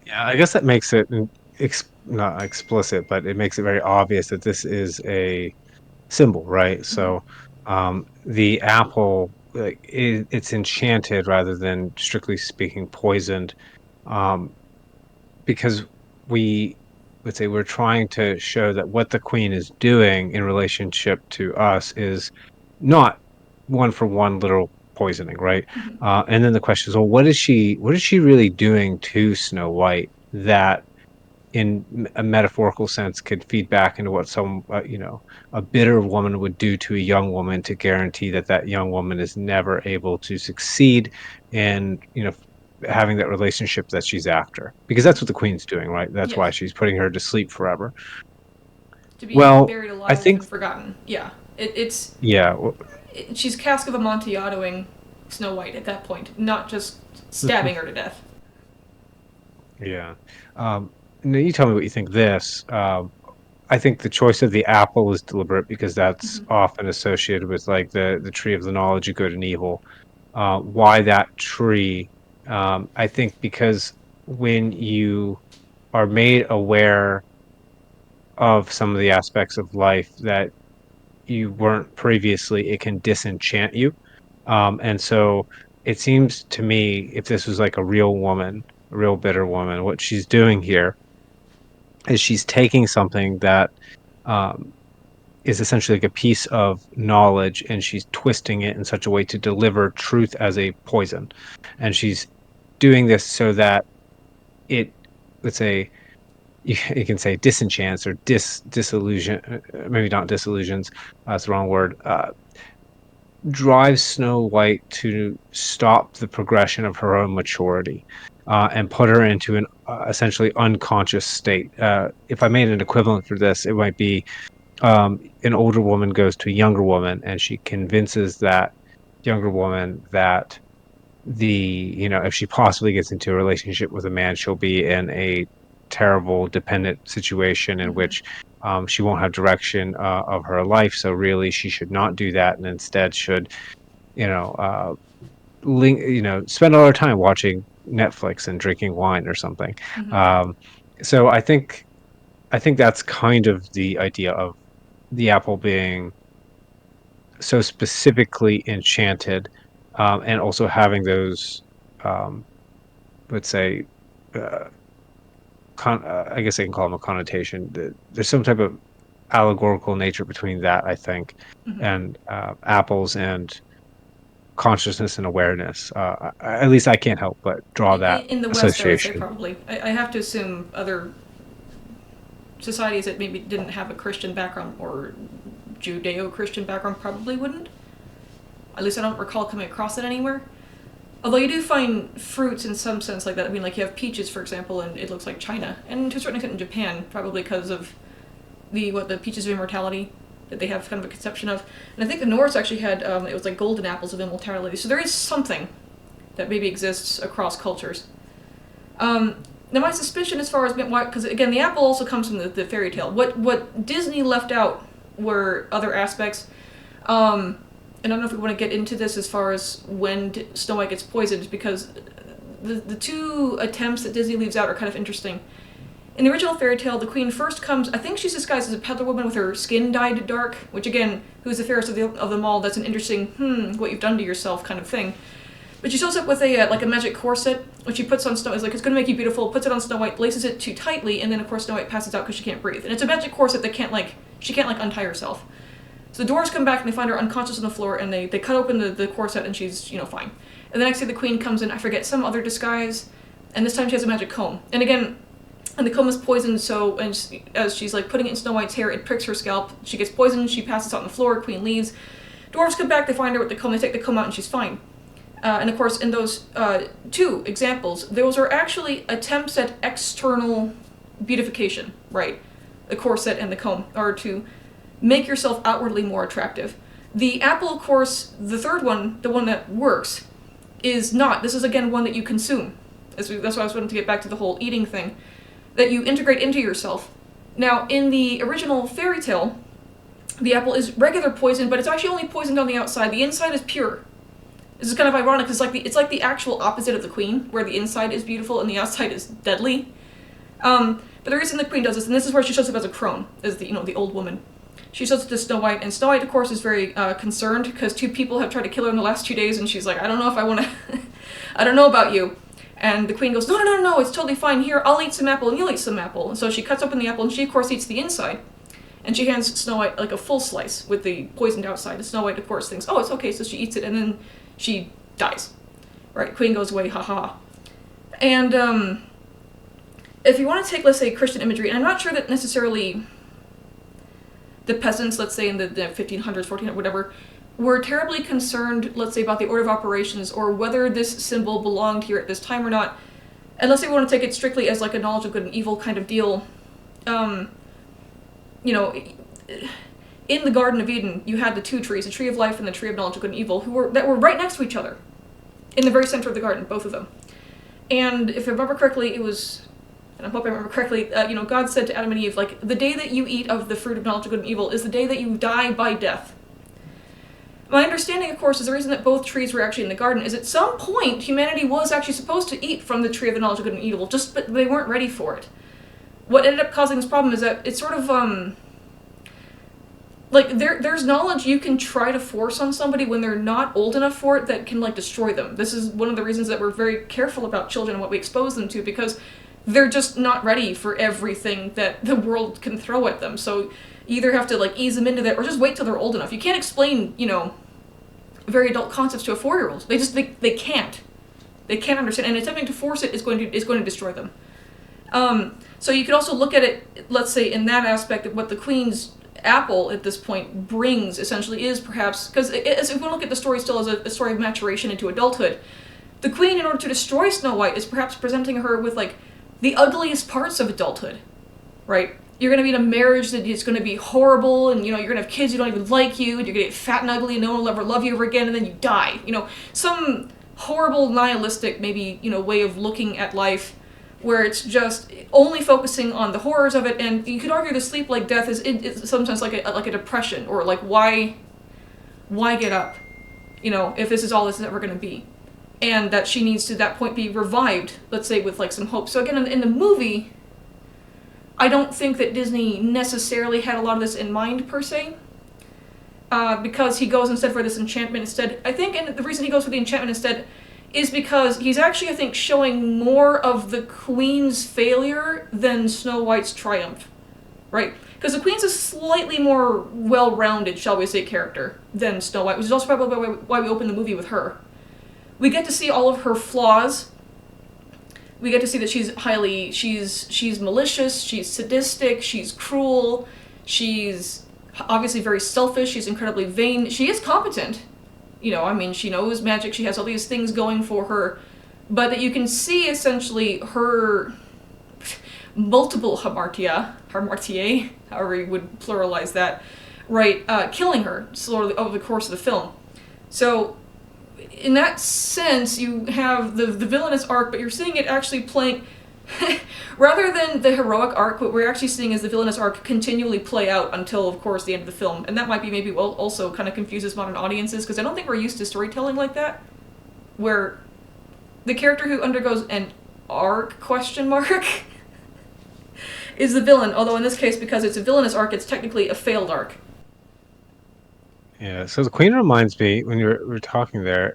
yeah, I guess that makes it not explicit, but it makes it very obvious that this is a symbol, right? Mm-hmm. So, the apple, like, it's enchanted rather than strictly speaking poisoned, um, because we, let's say, we're trying to show that what the queen is doing in relationship to us is not one for one literal poisoning, right? Mm-hmm. And then the question is, well, what is she really doing to Snow White that in a metaphorical sense could feed back into what a bitter woman would do to a young woman to guarantee that that young woman is never able to succeed in having that relationship that she's after, because that's what the queen's doing, right? That's why Yes. she's putting her to sleep forever. To be Well, buried I alive think, and forgotten. Yeah. It's yeah. she's Cask of Amontillatoing Snow White at that point, not just stabbing her to death. Yeah. Now you tell me what you think. This I think the choice of the apple is deliberate because that's Mm-hmm. often associated with like the tree of the knowledge of good and evil. Why that tree? I think because when you are made aware of some of the aspects of life that you weren't previously, it can disenchant you. And so it seems to me, if this was like a real woman, a real bitter woman, what she's doing here is she's taking something that um, is essentially like a piece of knowledge, and she's twisting it in such a way to deliver truth as a poison. And she's doing this so that it, let's say, you can say disenchants or disillusion, maybe not disillusions, that's the wrong word, drives Snow White to stop the progression of her own maturity, and put her into an essentially unconscious state. If I made an equivalent for this, it might be an older woman goes to a younger woman and she convinces that younger woman that if she possibly gets into a relationship with a man, she'll be in a terrible dependent situation in Mm-hmm. which she won't have direction of her life. So really, she should not do that, and instead should, you know, uh, spend all her time watching Netflix and drinking wine or something. Mm-hmm. Um, so I think that's kind of the idea of the apple being so specifically enchanted, and also having those, um, let's say, uh, I guess I can call them a connotation. There's some type of allegorical nature between that, I think, Mm-hmm. and apples and consciousness and awareness. At least I can't help but draw that In the West, I would say association. probably. I have to assume other societies that maybe didn't have a Christian background or Judeo-Christian background probably wouldn't. At least I don't recall coming across it anywhere. Although you do find fruits in some sense like that. I mean, like you have peaches, for example, and it looks like China, and to a certain extent in Japan, probably because of the peaches of immortality that they have kind of a conception of. And I think the Norse actually had, it was like golden apples of immortality. So there is something that maybe exists across cultures. Now my suspicion as far as why, because again the apple also comes from the fairy tale. What Disney left out were other aspects. And I don't know if we want to get into this as far as when Snow White gets poisoned, because the two attempts that Disney leaves out are kind of interesting. In the original fairy tale, the queen first comes, I think she's disguised as a peddler woman with her skin dyed dark, which again, who's the fairest of them all, that's an interesting, what you've done to yourself kind of thing. But she shows up with a magic corset, which she puts on Snow White. It's like, it's going to make you beautiful, puts it on Snow White, laces it too tightly, and then of course Snow White passes out because she can't breathe. And it's a magic corset that she can't untie herself. So the dwarves come back and they find her unconscious on the floor, and they cut open the corset and she's, fine. And the next day the queen comes in, I forget, some other disguise, and this time she has a magic comb. And again, and the comb is poisoned, so as she's putting it in Snow White's hair, it pricks her scalp. She gets poisoned, she passes out on the floor, queen leaves. Dwarves come back, they find her with the comb, they take the comb out and she's fine. And of course, in those two examples, those are actually attempts at external beautification, right? The corset and the comb are to make yourself outwardly more attractive. The apple, of course, the third one, the one that works, is not. This is, again, one that you consume. That's why I was wanting to get back to the whole eating thing. That you integrate into yourself. Now, in the original fairy tale, the apple is regular poison, but it's actually only poisoned on the outside. The inside is pure. This is kind of ironic, because it's like the actual opposite of the queen, where the inside is beautiful and the outside is deadly. But the reason the queen does this, and this is where she shows up as a crone, as the old woman. She shows up to Snow White, and Snow White, of course, is very concerned, because 2 people have tried to kill her in the last 2 days, and she's like, I don't know if I want to... I don't know about you. And the queen goes, no, it's totally fine. Here, I'll eat some apple, and you'll eat some apple. And so she cuts open the apple, and she, of course, eats the inside. And she hands Snow White, a full slice with the poisoned outside. And Snow White, of course, thinks, oh, it's okay, so she eats it, and then she dies. Right, queen goes away, haha. And, if you want to take, let's say, Christian imagery, and I'm not sure that necessarily the peasants, let's say in the 1500s, 1400s, whatever, were terribly concerned, let's say, about the order of operations or whether this symbol belonged here at this time or not. Unless they want to take it strictly as a knowledge of good and evil kind of deal. In the Garden of Eden, you had the 2 trees, the tree of life and the tree of knowledge of good and evil, that were right next to each other. In the very center of the garden, both of them. And if I remember correctly, it was... And I hope I remember correctly, God said to Adam and Eve, the day that you eat of the fruit of knowledge of good and evil is the day that you die by death. My understanding, of course, is the reason that both trees were actually in the garden is at some point humanity was actually supposed to eat from the tree of the knowledge of good and evil, but they weren't ready for it. What ended up causing this problem is that it's sort of, there's knowledge you can try to force on somebody when they're not old enough for it that can, destroy them. This is one of the reasons that we're very careful about children and what we expose them to, because they're just not ready for everything that the world can throw at them. So you either have to ease them into that or just wait till they're old enough. You can't explain, very adult concepts to a 4-year-old. They can't. They can't understand, and attempting to force it is going to destroy them. So you could also look at it, let's say, in that aspect of what the Queen's apple at this point brings, essentially, is perhaps, because if we look at the story still as a story of maturation into adulthood, the Queen, in order to destroy Snow White, is perhaps presenting her with, the ugliest parts of adulthood, right? You're going to be in a marriage that is going to be horrible, and, you're going to have kids who don't even like you, and you're going to get fat and ugly, and no one will ever love you ever again, and then you die. Some horrible, nihilistic, maybe, way of looking at life, where it's just only focusing on the horrors of it, and you could argue the sleep like death is sometimes like a depression, or why get up, if this is all this is ever going to be. And that she needs to, at that point, be revived, let's say, with, some hope. So again, in the movie, I don't think that Disney necessarily had a lot of this in mind, per se. Because he goes instead for this enchantment instead. I think, and the reason he goes for the enchantment instead is because he's actually, I think, showing more of the Queen's failure than Snow White's triumph. Right? Because the Queen's a slightly more well-rounded, shall we say, character than Snow White, which is also probably why we open the movie with her. We get to see all of her flaws. We get to see that she's malicious, she's sadistic, she's cruel, she's obviously very selfish, she's incredibly vain. She is competent. She knows magic, she has all these things going for her. But that you can see, essentially, her... multiple Hamartia, however you would pluralize that, right, killing her slowly over the course of the film. So, in that sense, you have the villainous arc, but you're seeing it actually playing. Rather than the heroic arc, what we're actually seeing is the villainous arc continually play out until, of course, the end of the film. And that might be maybe also kind of confuses modern audiences, because I don't think we're used to storytelling like that, where the character who undergoes an arc question mark is the villain, although in this case, because it's a villainous arc, it's technically a failed arc. Yeah, so the Queen reminds me, when we're talking there,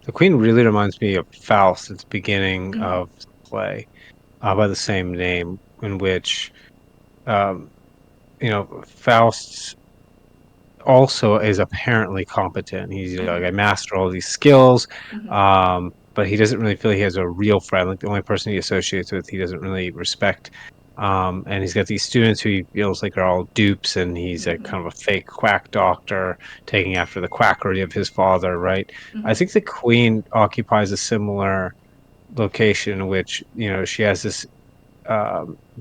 the Queen really reminds me of Faust at the beginning Mm-hmm. of the play, by the same name, in which, um, Faust also is apparently competent. He's Mm-hmm. like, I master all these skills, Mm-hmm. but he doesn't really feel he has a real friend. Like the only person he associates with, he doesn't really respect. And he's got these students who he feels like are all dupes, and he's a Mm-hmm. kind of a fake quack doctor taking after the quackery of his father, right? I Mm-hmm. think the Queen occupies a similar location in which, she has this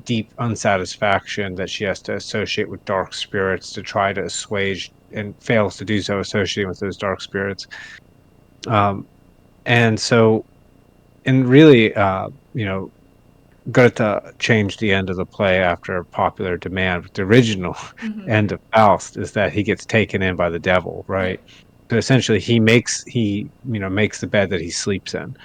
deep unsatisfaction that she has to associate with dark spirits to try to assuage, and fails to do so, associating with those dark spirits. Um, and so, and really, Goethe changed the end of the play after popular demand. But the original Mm-hmm. end of Faust is that he gets taken in by the devil, Yeah. right? So essentially, he makes the bed that he sleeps in,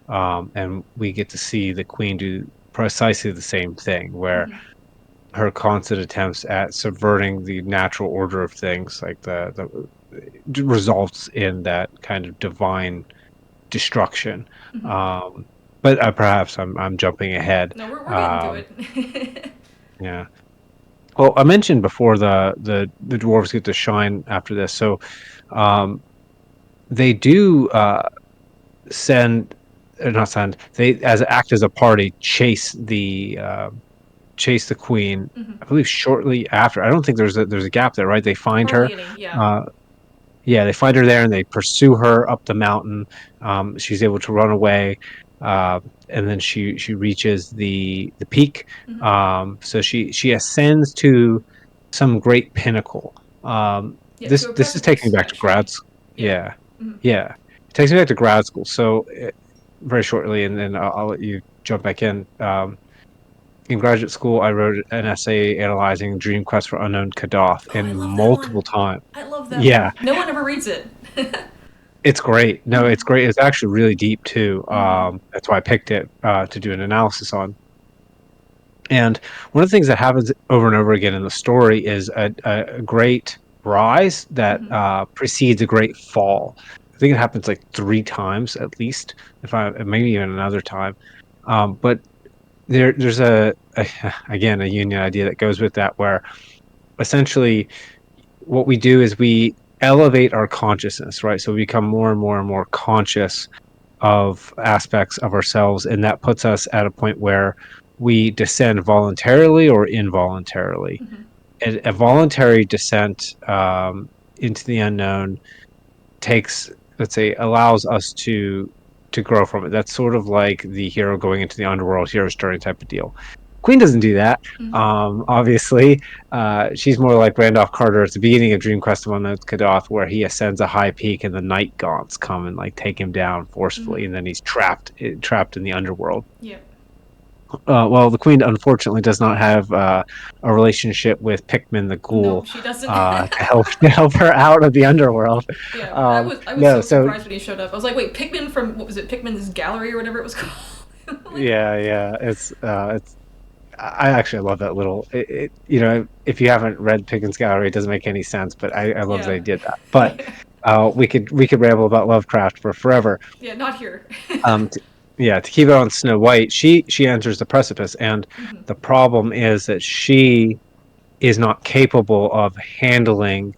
and we get to see the Queen do precisely the same thing, where Mm-hmm. her constant attempts at subverting the natural order of things, like the results in that kind of divine destruction. Mm-hmm. Um, but perhaps I'm jumping ahead. No, we're getting to Um, it. yeah. Well, I mentioned before the dwarves get to shine after this, so um, they do send, not send, they as act as a party chase the queen. Mm-hmm. I believe shortly after. I don't think there's a gap there, right? They find her. Hardly any, yeah. Uh, yeah, they find her there and they pursue her up the mountain. She's able to run away, uh, and then she reaches the peak. Mm-hmm. So she ascends to some great pinnacle. Yeah, to This a this is taking precipice, me back to actually. Yeah. yeah, Mm-hmm. yeah. It takes me back to grad school. So very shortly, and then I'll let you jump back in. In graduate school, I wrote an essay analyzing Dream Quest for Unknown Kadath, Oh, I and love that multiple one. times. I love that Yeah, one. No one ever reads it. it's great. No, Mm-hmm. it's great. It's actually really deep too. Mm-hmm. That's why I picked it to do an analysis on. And one of the things that happens over and over again in the story is a great rise that Mm-hmm. precedes a great fall. I think it happens like three times at least, if I maybe even another time. But there's again a union idea that goes with that, where essentially what we do is we elevate our consciousness, right? So we become more and more and more conscious of aspects of ourselves, and that puts us at a point where we descend voluntarily or involuntarily. Mm-hmm. A voluntary descent into the unknown takes, let's say, allows us to grow from it. That's sort of like the hero going into the underworld, hero's journey type of deal. Queen doesn't do that. Mm-hmm. Obviously, she's more like Randolph Carter at the beginning of Dream Quest of Unknown Kadath, where he ascends a high peak and the night gaunts come and like take him down Mm-hmm. forcefully, and then he's trapped in the underworld. Yeah. Well, the Queen unfortunately does not have a relationship with Pikmin the No, Ghoul she doesn't. to help her out of the underworld. Yeah, I was No, so so surprised when he showed up. I was like, wait, Pikmin from what was it? Pikmin's gallery or whatever it was called. Like, yeah, it's I actually love that little. If you haven't read Pickens Gallery, it doesn't make any sense, but I love that yeah. he did that. But we could ramble about Lovecraft for forever. Yeah, not here. To, yeah, to keep it on Snow White, she enters the precipice, and Mm-hmm. the problem is that she is not capable of handling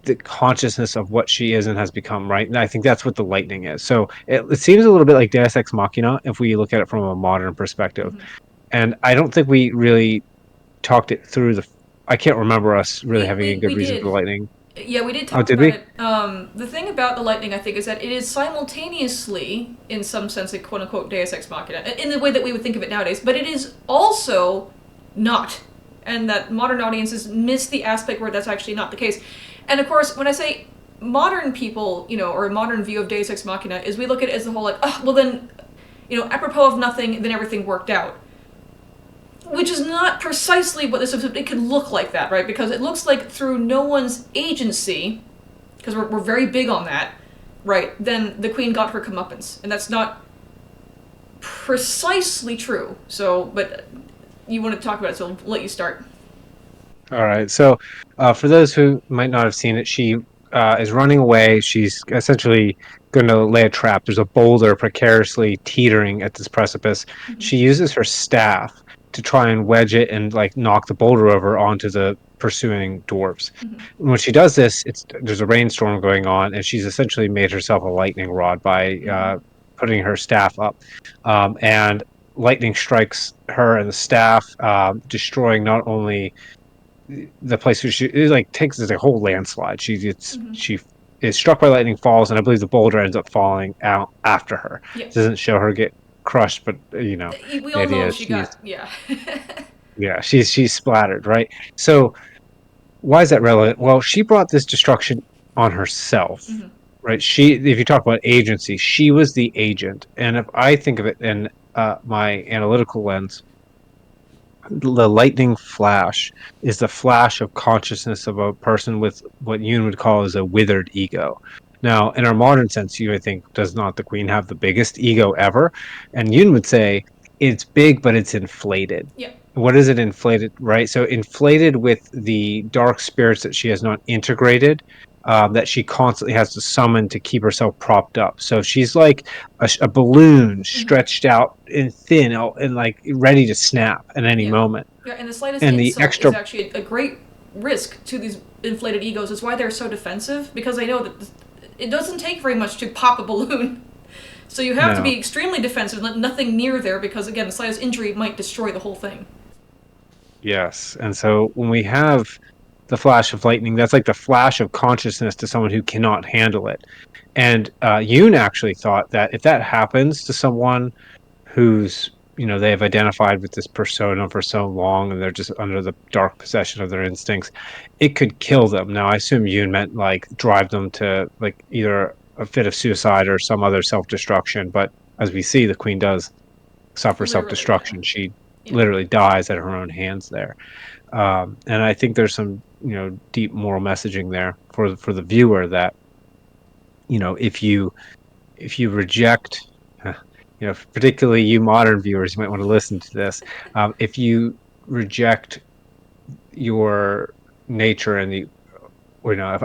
the consciousness of what she is and has become, right? And I think that's what the lightning is. So it seems a little bit like Deus Ex Machina if we look at it from a modern perspective. Mm-hmm. And I don't think we really talked it through. I can't remember us really We, having a we good we reason for the did. lightning. Yeah, we did Oh, talk did about we? it. The thing about the lightning, I think, is that it is simultaneously, in some sense, a quote unquote Deus Ex Machina, in the way that we would think of it nowadays, but it is also not. And that modern audiences miss the aspect where that's actually not the case. And of course, when I say modern people, or a modern view of Deus Ex Machina, is we look at it as the whole, like, oh, well then, apropos of nothing, then everything worked out. Which is not precisely what this is. It can look like that, right? Because it looks like through no one's agency, because we're very big on that, right? Then the queen got her comeuppance, and that's not precisely true. So, but you want to talk about it, so I'll let you start. All right. So, for those who might not have seen it, she is running away. She's essentially going to lay a trap. There's a boulder precariously teetering at this precipice. Mm-hmm. She uses her staff to try and wedge it and like knock the boulder over onto the pursuing dwarves. Mm-hmm. And when she does this, there's a rainstorm going on, and she's essentially made herself a lightning rod by Mm-hmm. putting her staff up, and lightning strikes her and the staff, destroying not only the place where she it like takes this a whole landslide. Mm-hmm. She is struck by lightning, falls, and I believe the boulder ends up falling out after her. Yeah. It doesn't show her get crushed, but We the all idea know is she got, yeah. she's splattered, right? So why is that relevant? Well, she brought this destruction on herself, Mm-hmm. right? She, if you talk about agency, she was the agent, and if I think of it in my analytical lens, the lightning flash is the flash of consciousness of a person with what Yoon would call as a withered ego. Now, in our modern sense, you, I think, does not the queen have the biggest ego ever? And Yoon would say it's big, but it's inflated. Yeah. What is it inflated, right? So inflated with the dark spirits that she has not integrated, that she constantly has to summon to keep herself propped up. So she's like a balloon Mm-hmm. stretched out and thin and like ready to snap at any Yeah. moment. Yeah, and the slightest And the insult is extra, actually a great risk to these inflated egos. It's why they're so defensive, because they know that it doesn't take very much to pop a balloon. So you have to no, be extremely defensive and let nothing near there, because again, the slightest injury might destroy the whole thing. yes. And so when we have the flash of lightning, that's like the flash of consciousness to someone who cannot handle it. And Yoon actually thought that if that happens to someone who's, they have identified with this persona for so long and they're just under the dark possession of their instincts, it could kill them. Now, I assume Yoon meant like drive them to like either a fit of suicide or some other self-destruction. But as we see, the queen does suffer Literally, yeah. self-destruction. She Yeah. literally dies at her own hands there. And I think there's some, deep moral messaging there for the viewer that, if you reject, uh, particularly you modern viewers, you might want to listen to this. If you reject your nature and the,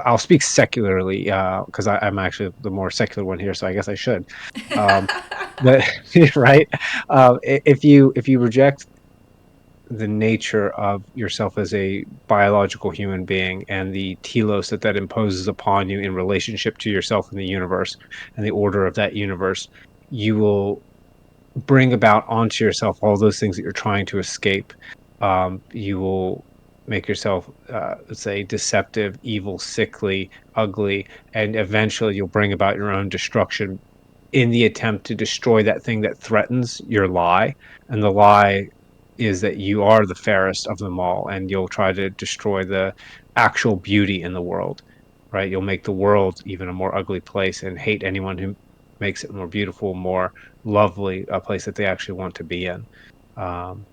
I'll speak secularly, because I'm actually the more secular one here, so I guess I should. Um, but right, if you reject the nature of yourself as a biological human being and the telos that imposes upon you in relationship to yourself in the universe and the order of that universe, you will bring about onto yourself all those things that you're trying to escape. You will make yourself, let's say, deceptive, evil, sickly, ugly, and eventually you'll bring about your own destruction in the attempt to destroy that thing that threatens your lie. And the lie is that you are the fairest of them all, and you'll try to destroy the actual beauty in the world, right? You'll make the world even a more ugly place and hate anyone who makes it more beautiful, more lovely, a place that they actually want to be in.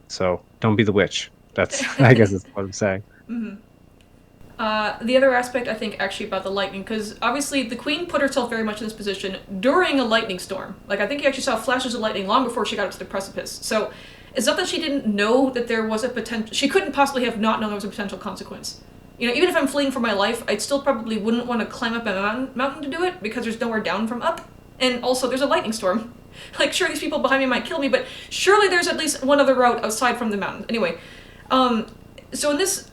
So don't be the witch. That's, I guess, that's what I'm saying. Mm-hmm. The other aspect, I think, actually about the lightning, because obviously the queen put herself very much in this position during a lightning storm. Like, I think you actually saw flashes of lightning long before she got up to the precipice. So it's not that she didn't know that there was a potential. She couldn't possibly have not known there was a potential consequence. Even if I'm fleeing for my life, I still probably wouldn't want to climb up a mountain to do it, because there's nowhere down from up. And also, there's a lightning storm. Like, sure, these people behind me might kill me, but surely there's at least one other route aside from the mountain. Anyway, so in this,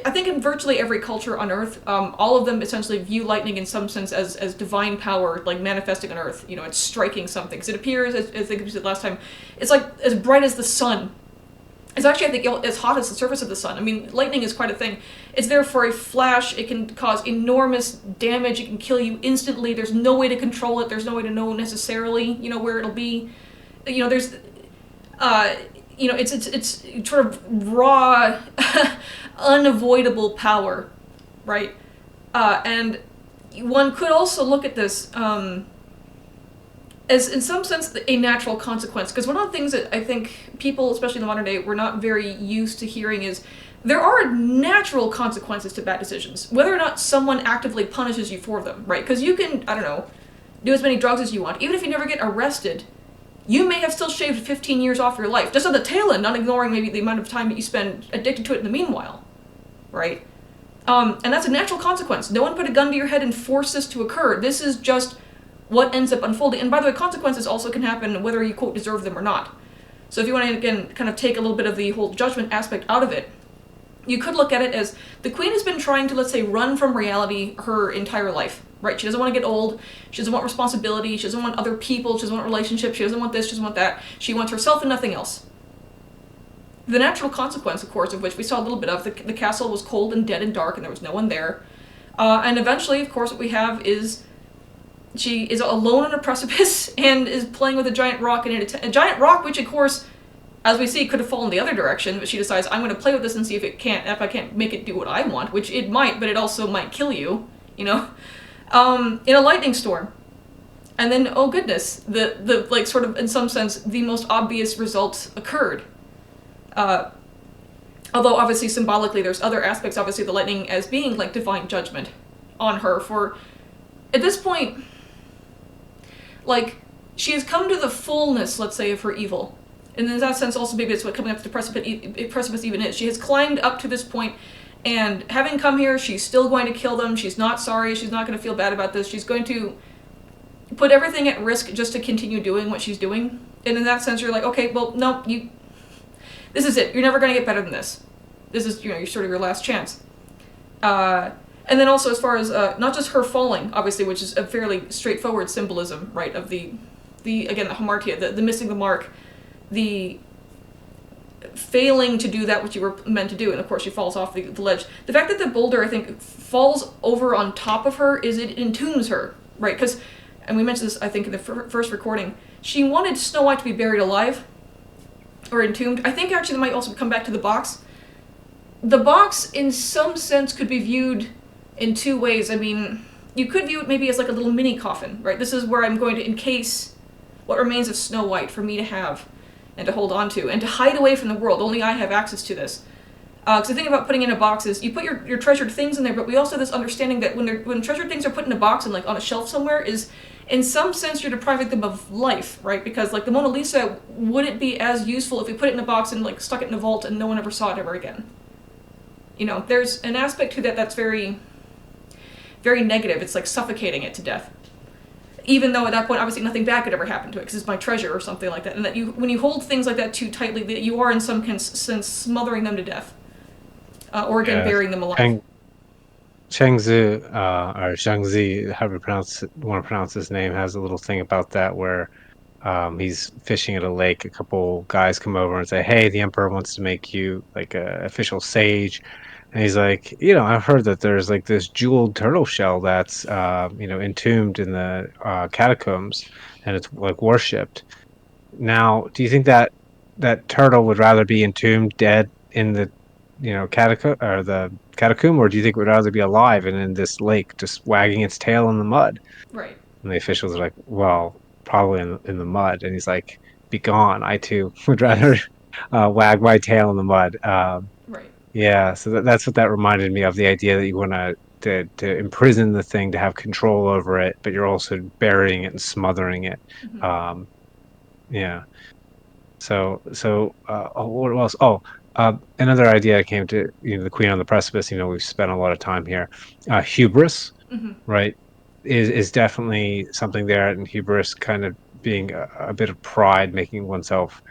I think in virtually every culture on Earth, all of them essentially view lightning in some sense as divine power, like manifesting on Earth. It's striking something. Because it appears, as I think we said last time, it's like as bright as the sun. It's actually, I think, as hot as the surface of the sun. I mean, lightning is quite a thing. It's there for a flash. It can cause enormous damage. It can kill you instantly. There's no way to control it. There's no way to know necessarily, where it'll be. There's, uh, it's sort of raw, unavoidable power, right? And one could also look at this as, in some sense, a natural consequence. Because one of the things that I think people, especially in the modern day, were not very used to hearing is there are natural consequences to bad decisions, whether or not someone actively punishes you for them, right? Because you can, I don't know, do as many drugs as you want. Even if you never get arrested, you may have still shaved 15 years off your life, just on the tail end, not ignoring maybe the amount of time that you spend addicted to it in the meanwhile, right? And that's a natural consequence. No one put a gun to your head and forced this to occur. This is just what ends up unfolding. And by the way, consequences also can happen whether you, quote, deserve them or not. So if you want to, again, kind of take a little bit of the whole judgment aspect out of it, you could look at it as the queen has been trying to, let's say, run from reality her entire life, right? She doesn't want to get old. She doesn't want responsibility. She doesn't want other people. She doesn't want relationships. She doesn't want this. She doesn't want that. She wants herself and nothing else. The natural consequence, of course, of which we saw a little bit of, the castle was cold and dead and dark and there was no one there. And eventually, of course, what we have is she is alone on a precipice and is playing with a giant rock, and a giant rock, which, of course, as we see, could have fallen the other direction, but she decides, I'm going to play with this and see if I can't make it do what I want, which it might, but it also might kill you, in a lightning storm. And then, oh goodness, the like, sort of, in some sense, the most obvious result occurred. Although, obviously, symbolically, there's other aspects, obviously, the lightning as being, like, divine judgment on her for, at this point, like, she has come to the fullness, let's say, of her evil. And in that sense, also, maybe it's what coming up to the precipice even is. She has climbed up to this point, and having come here, she's still going to kill them. She's not sorry. She's not going to feel bad about this. She's going to put everything at risk just to continue doing what she's doing. And in that sense, you're like, okay, well, no, this is it. You're never going to get better than this. This is, you're sort of your last chance. And then also, as far as not just her falling, obviously, which is a fairly straightforward symbolism, right, of the again, the hamartia, the missing the mark, the failing to do that which you were meant to do, and of course she falls off the ledge. The fact that the boulder, I think, falls over on top of her is it entombs her, right? Because, and we mentioned this, I think, in the first recording, she wanted Snow White to be buried alive, or entombed. I think actually that might also come back to the box. The box, in some sense, could be viewed in two ways. I mean, you could view it maybe as like a little mini coffin, right? This is where I'm going to encase what remains of Snow White for me to have and to hold on to and to hide away from the world. Only I have access to this. Because the thing about putting in a box is you put your treasured things in there, but we also have this understanding that when treasured things are put in a box and like on a shelf somewhere, is in some sense you're depriving them of life, right? Because like the Mona Lisa, would it be as useful if we put it in a box and like stuck it in a vault and no one ever saw it ever again? There's an aspect to that that's very, very negative. It's like suffocating it to death. Even though at that point, obviously, nothing bad could ever happen to it because it's my treasure or something like that. And that when you hold things like that too tightly, that you are in some sense smothering them to death, or again burying them alive. Chengzi, or Shangzi, however you want to pronounce his name, has a little thing about that where he's fishing at a lake. A couple guys come over and say, "Hey, the emperor wants to make you like a official sage." And he's like, I've heard that there's like this jeweled turtle shell that's, entombed in the catacombs, and it's like worshipped. Now, do you think that that turtle would rather be entombed dead in the, catacomb, or the catacomb, or do you think it would rather be alive and in this lake just wagging its tail in the mud? Right. And the officials are like, well, probably in the mud. And he's like, be gone. I too would rather Yes. wag my tail in the mud. Right. Yeah, so that's what that reminded me of, the idea that you want to imprison the thing to have control over it, but you're also burying it and smothering it. Mm-hmm. Um, yeah. What else? Oh, another idea I came to, the Queen on the Precipice. We've spent a lot of time here. Hubris, Mm-hmm. right, is definitely something there, and hubris kind of being a bit of pride, making oneself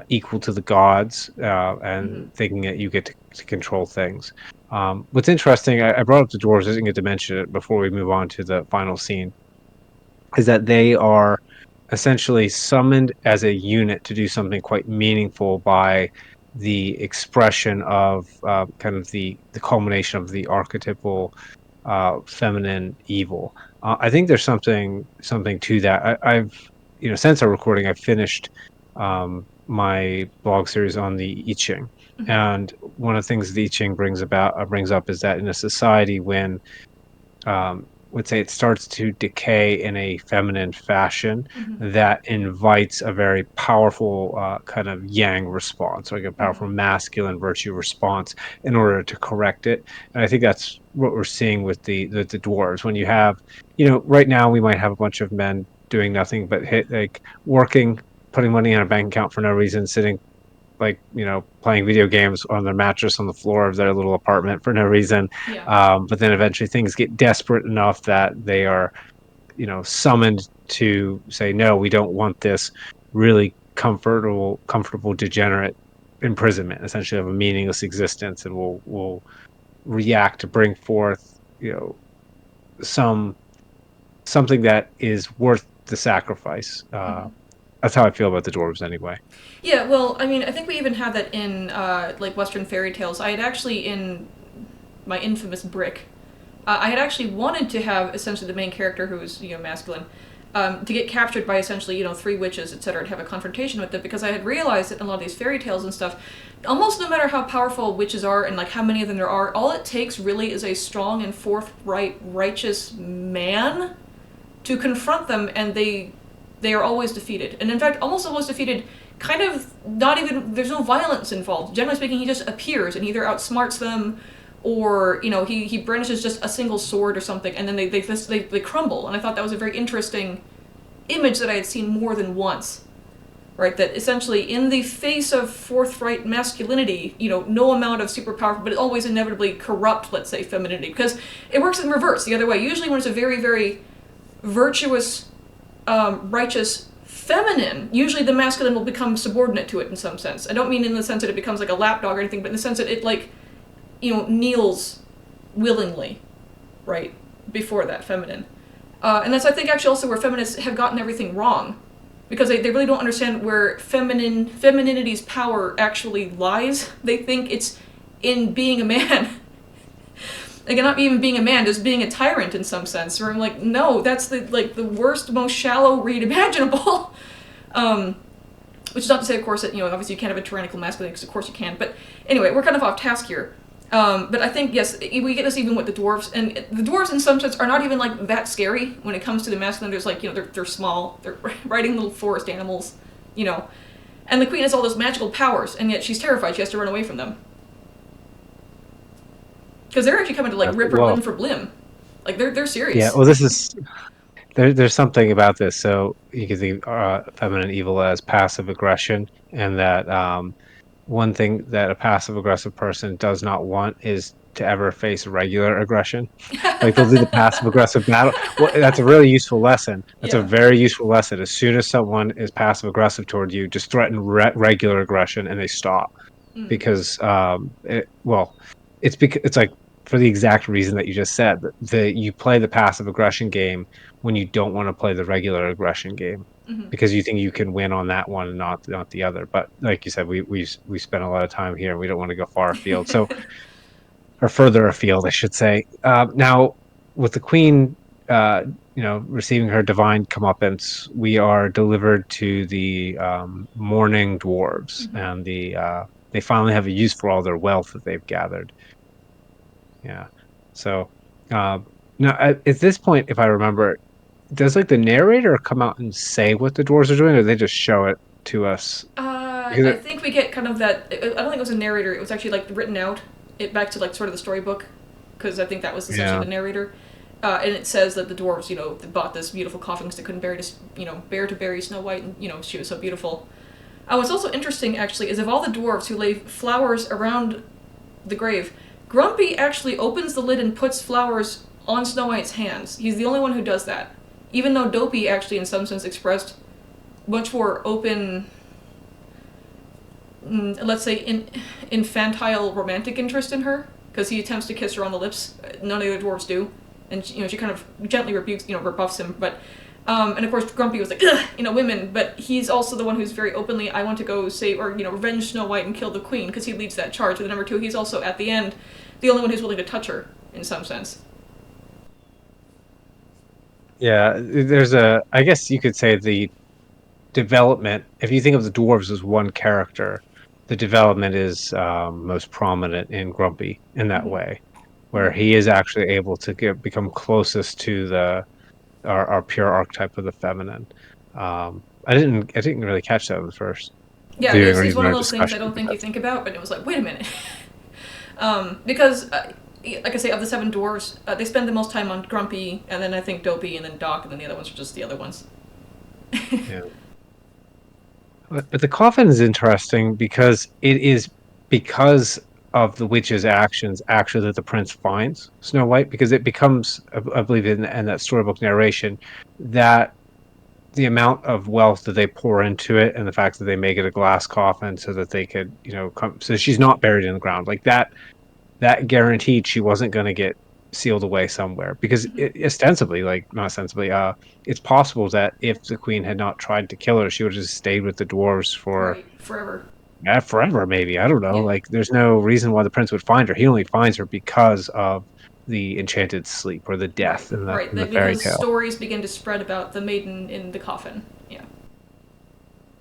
equal to the gods, Mm-hmm. and thinking that you get to control things. What's interesting, I brought up the dwarves, I didn't get to mention it before we move on to the final scene, is that they are essentially summoned as a unit to do something quite meaningful by the expression of kind of the culmination of the archetypal feminine evil. I think there's something to that. I've since our recording, I've finished my blog series on the I Ching, Mm-hmm. and one of the things the I Ching brings up is that in a society when would say it starts to decay in a feminine fashion Mm-hmm. that invites a very powerful kind of yang response, like a Mm-hmm. powerful masculine virtue response in order to correct it. And I think that's what we're seeing with the dwarves. When you have, right now we might have a bunch of men doing nothing but like working, putting money in a bank account for no reason, sitting like playing video games on their mattress on the floor of their little apartment for no reason, Yeah. but then eventually things get desperate enough that they are summoned to say, no, we don't want this really comfortable degenerate imprisonment, essentially, of a meaningless existence, and will react to bring forth some something that is worth the sacrifice. Mm-hmm. That's how I feel about the dwarves anyway. Yeah, well, I mean, I think we even have that in like Western fairy tales. I had actually in my infamous Brick, I had actually wanted to have essentially the main character who was masculine, to get captured by essentially three witches, etc., and have a confrontation with them because I had realized that in a lot of these fairy tales and stuff, almost no matter how powerful witches are and like how many of them there are, all it takes really is a strong and forthright, righteous man to confront them, and they are always defeated. And in fact, almost always defeated. Kind of not even. There's no violence involved. Generally speaking, he just appears and either outsmarts them, or he brandishes just a single sword or something, and then they crumble. And I thought that was a very interesting image that I had seen more than once. Right, that essentially in the face of forthright masculinity, no amount of super powerful, but always inevitably corrupt, let's say, femininity, because it works in reverse the other way. Usually, when it's a very, very virtuous, righteous feminine, usually the masculine will become subordinate to it in some sense. I don't mean in the sense that it becomes like a lapdog or anything, but in the sense that it kneels willingly, right, before that feminine. And that's, I think, actually also where feminists have gotten everything wrong. Because they really don't understand where femininity's power actually lies. They think it's in being a man. Like, not even being a man, just being a tyrant in some sense. Where I'm like, no, that's the worst, most shallow read imaginable. Which is not to say, of course, that obviously you can't have a tyrannical masculine, because of course you can. But anyway, we're kind of off task here. But I think, yes, we get this even with the dwarves, and the dwarves in some sense are not even like that scary when it comes to the masculine. There's like, they're small, they're riding little forest animals, and the queen has all those magical powers, and yet she's terrified. She has to run away from them because they're actually coming to like rip her Well, limb for limb. Like they're yeah. serious. Well, this is there's something about this. So you can think feminine evil as passive aggression, and that one thing that a passive aggressive person does not want is to ever face regular aggression. Like they'll do the passive aggressive battle. Well, that's a really useful lesson. That's a Yeah. very useful lesson. As soon as someone is passive aggressive toward you, just threaten regular aggression, and they stop Mm. because it's like for the exact reason that you just said, that you play the passive aggression game when you don't want to play the regular aggression game Mm-hmm. because you think you can win on that one and not the other. But like you said, we spent a lot of time here and we don't want to go far afield, so or further afield, I should say. Now with the queen receiving her divine comeuppance, we are delivered to the mourning dwarves, Mm-hmm. and they finally have a use for all their wealth that they've gathered. Yeah. So, now at this point, if I remember, does like the narrator come out and say what the dwarves are doing, or they just show it to us? Because I think we get kind of that. I don't think it was a narrator. It was actually like written out. It back to like sort of the storybook, because I think that was essentially yeah, the narrator. And it says that the dwarves, bought this beautiful coffin because they couldn't bear to bury Snow White, and she was so beautiful. What's also interesting, actually, is of all the dwarves who lay flowers around the grave, Grumpy actually opens the lid and puts flowers on Snow White's hands. He's the only one who does that. Even though Dopey actually, in some sense, expressed much more open, let's say, infantile romantic interest in her, because he attempts to kiss her on the lips. None of the other dwarves do. And she kind of gently rebuffs him, but And of course, Grumpy was like, ugh, women. But he's also the one who's very openly, I want to go save or revenge Snow White and kill the queen because he leads that charge. And number two, he's also at the end the only one who's willing to touch her in some sense. Yeah, I guess you could say the development, if you think of the dwarves as one character, the development is most prominent in Grumpy in that Mm-hmm. way, where Mm-hmm. he is actually able to become closest to our pure archetype of the feminine. I didn't really catch that in the first Yeah, viewing or it's even one of our those things I discussion, don't but think you that's think about, but it was like, wait a minute. Because, like I say, of the Seven Dwarfs, they spend the most time on Grumpy, and then I think Dopey, and then Doc, and then the other ones are just the other ones. yeah. But the coffin is interesting because it is because of the witch's actions actually that the prince finds Snow White because it becomes I believe in that storybook narration that the amount of wealth that they pour into it and the fact that they make it a glass coffin so that they could come so she's not buried in the ground like that guaranteed she wasn't going to get sealed away somewhere because Mhm. ostensibly like not ostensibly it's possible that if the queen had not tried to kill her she would have just stayed with the dwarves for Right, forever. forever maybe I don't know Yeah, like there's no reason why the prince would find her he only finds her because of the enchanted sleep or the right, death in right. the fairy Because tale. stories begin to spread about the maiden in the coffin. Yeah.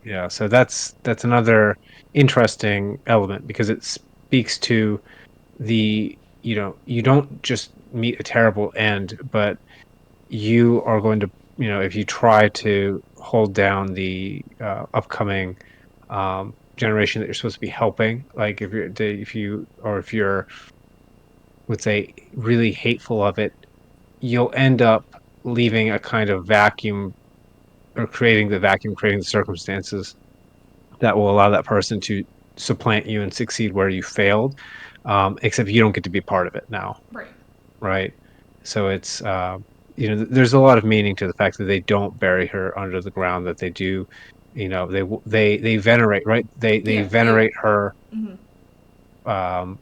Yeah, so that's another interesting element because it speaks to the you don't just meet a terrible end but you are going to if you try to hold down the upcoming generation that you're supposed to be helping like if you're would say really hateful of it you'll end up leaving a kind of vacuum or creating the circumstances that will allow that person to supplant you and succeed where you failed except you don't get to be part of it now. Right. Right. So it's there's a lot of meaning to the fact that they don't bury her under the ground, that they do, they venerate, right? They Yeah, they. venerate her Mm-hmm. um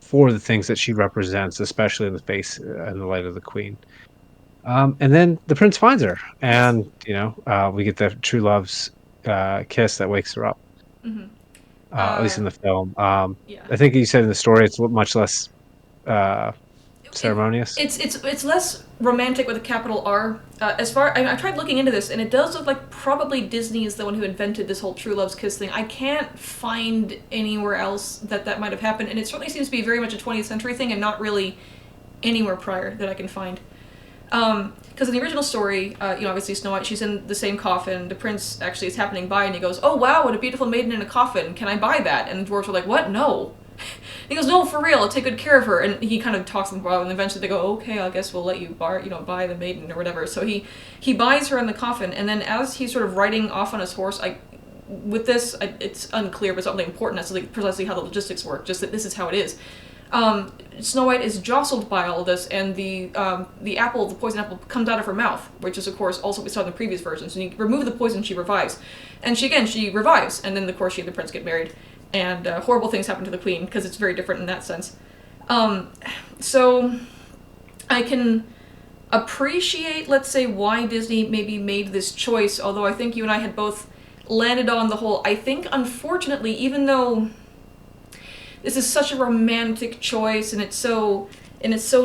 for the things that she represents, especially in the face and the light of the queen. And then the prince finds her, Yes. and we get the true love's kiss that wakes her up. Mm-hmm. At least in the film. Yeah. I think you said in the story it's much less uh it, ceremonious. it's less romantic with a capital R. As far I tried looking into this, and it does look like probably Disney is the one who invented this whole true love's kiss thing. I can't find anywhere else that might have happened, and it certainly seems to be very much a 20th century thing, and not really anywhere prior that I can find. Because in the original story, obviously Snow White, she's in the same coffin. The prince actually is happening by, and he goes, "Oh wow, what a beautiful maiden in a coffin! Can I buy that?" And the dwarves are like, "What? No." He goes, "No, for real. I'll take good care of her." And he kind of talks them about, and eventually they go, "Okay, I guess we'll let you buy the maiden or whatever." So he buys her in the coffin, and then as he's sort of riding off on his horse, it's unclear, but something important as to precisely how the logistics work. Just that this is how it is. Snow White is jostled by all of this, and the poison apple, comes out of her mouth, which is, of course, also what we saw in the previous versions. And you remove the poison, she revives. And she revives, and then, of course, she and the prince get married. And horrible things happen to the queen, because it's very different in that sense. So I can appreciate, let's say, why Disney maybe made this choice, although I think you and I had both landed on the whole, I think, unfortunately, even though this is such a romantic choice and it's so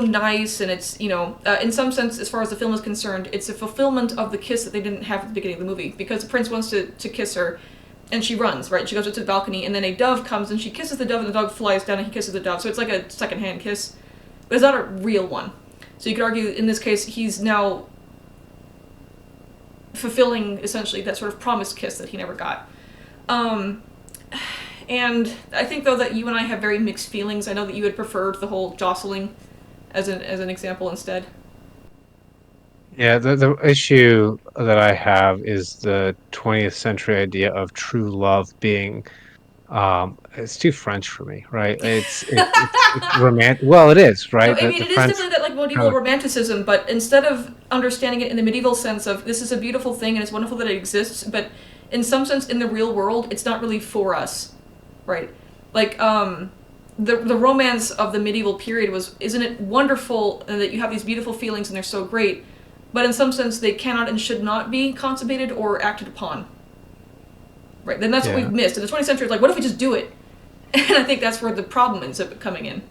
nice and it's in some sense as far as the film is concerned it's a fulfillment of the kiss that they didn't have at the beginning of the movie because the prince wants to kiss her and she runs right she goes up to the balcony and then a dove comes and she kisses the dove and the dove flies down and he kisses the dove so it's like a secondhand kiss but it's not a real one so you could argue in this case he's now fulfilling essentially that sort of promised kiss that he never got. And I think though that you and I have very mixed feelings. I know that you had preferred the whole jostling as an example instead. Yeah, the issue that I have is the 20th century idea of true love being it's too French for me, right? It's romantic. Well, it is, No, right? I mean The it is French definitely that like kind medieval of romanticism, but instead of understanding it in the medieval sense of this is a beautiful thing and it's wonderful that it exists, but in some sense in the real world it's not really for us, right? Like the romance of the medieval period was isn't it wonderful that you have these beautiful feelings and they're so great, but in some sense they cannot and should not be consummated or acted upon. Right. Then that's what we've Yeah. missed. In the 20th century, it's like, what if we just do it? And I think that's where the problem ends up coming in.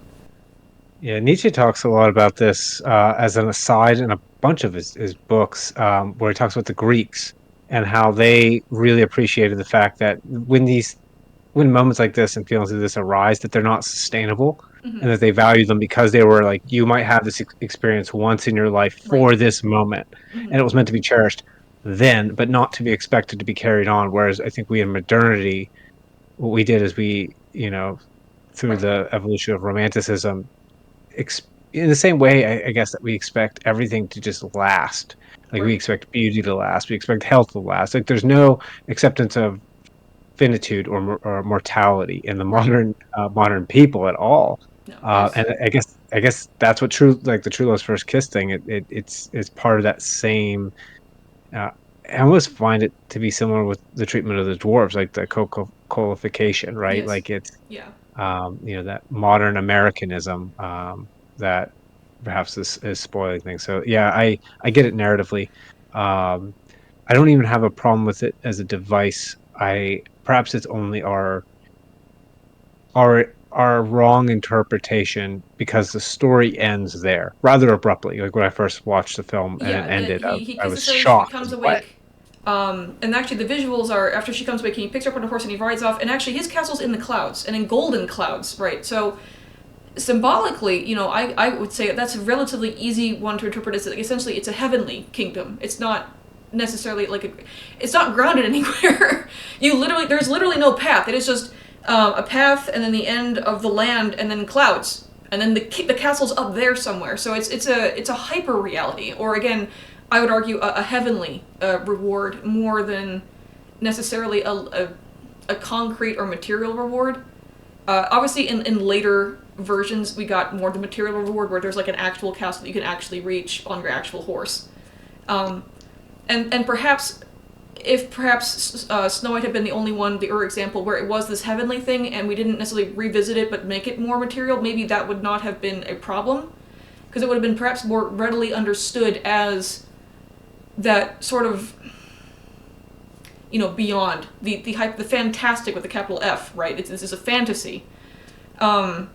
Yeah, Nietzsche talks a lot about this as an aside in a bunch of his books, where he talks about the Greeks and how they really appreciated the fact that when moments like this and feelings like this arise, that they're not sustainable, Mm-hmm. and that they value them because they were like, you might have this experience once in your life Right. for this moment, Mm-hmm. and it was meant to be cherished then, but not to be expected to be carried on. Whereas I think we in modernity, what we did is through Right. the evolution of romanticism, in the same way, I guess that we expect everything to just last. Like we Right. expect beauty to last, we expect health to last. Like there's no acceptance of finitude or mortality in the Right. modern people at all. No. There's. And I guess that's what true like the true love's first kiss thing. It's part of that same. Uh, I almost find it to be similar with the treatment of the dwarves, like the coalification, right? Yes. Like it's Yeah. that modern Americanism that perhaps is spoiling things. So yeah, I get it narratively. Um, I don't even have a problem with it as a device. I perhaps it's only our wrong interpretation because the story ends there rather abruptly. Like when I first watched the film and it Yeah. ended, He I kisses was her. She shocked. I becomes was like, what? awake. And actually, the visuals are after she comes awake, he picks her up on a horse and he rides off. And actually, his castle's in the clouds and in golden clouds, right? So symbolically, I would say that's a relatively easy one to interpret as essentially it's a heavenly kingdom. It's not necessarily it's not grounded anywhere. There's literally no path. It is just a path and then the end of the land and then clouds and then the castle's up there somewhere. So it's a hyper reality, or again, I would argue a heavenly reward more than necessarily a concrete or material reward. Obviously, in later versions, we got more the material reward where there's like an actual castle that you can actually reach on your actual horse. Um, and perhaps if Snow White had been the only one, the example where it was this heavenly thing, and we didn't necessarily revisit it but make it more material, maybe that would not have been a problem, because it would have been perhaps more readily understood as that sort of beyond the hype, the fantastic with the capital F, right? This is a fantasy, um,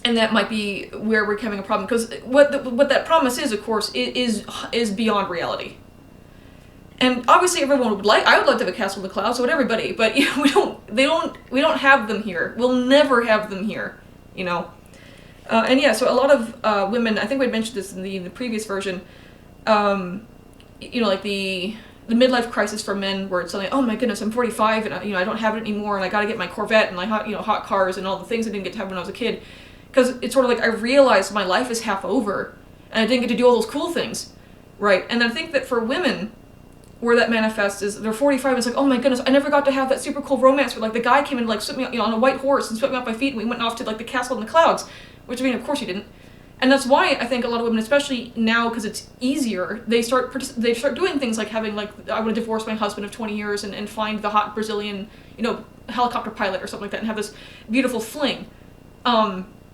and that might be where we're having a problem because what that promise is, of course, is beyond reality. And obviously, everyone would like. I would like to have a castle in the clouds. So would everybody. But we don't. They don't. We don't have them here. We'll never have them here. You know. And yeah, so a lot of women. I think we mentioned this in the previous version. Like the midlife crisis for men, where it's like, oh my goodness, I'm 45 and I don't have it anymore, and I got to get my Corvette and like hot cars and all the things I didn't get to have when I was a kid, because it's sort of like I realized my life is half over and I didn't get to do all those cool things, right? And I think that for women, where that manifests is they're 45 and it's like, oh my goodness, I never got to have that super cool romance where like the guy came and like swept me on a white horse and swept me off my feet and we went off to like the castle in the clouds, which I mean, of course you didn't. And that's why I think a lot of women, especially now because it's easier, they start doing things like having like, I want to divorce my husband of 20 years and find the hot Brazilian helicopter pilot or something like that and have this beautiful fling,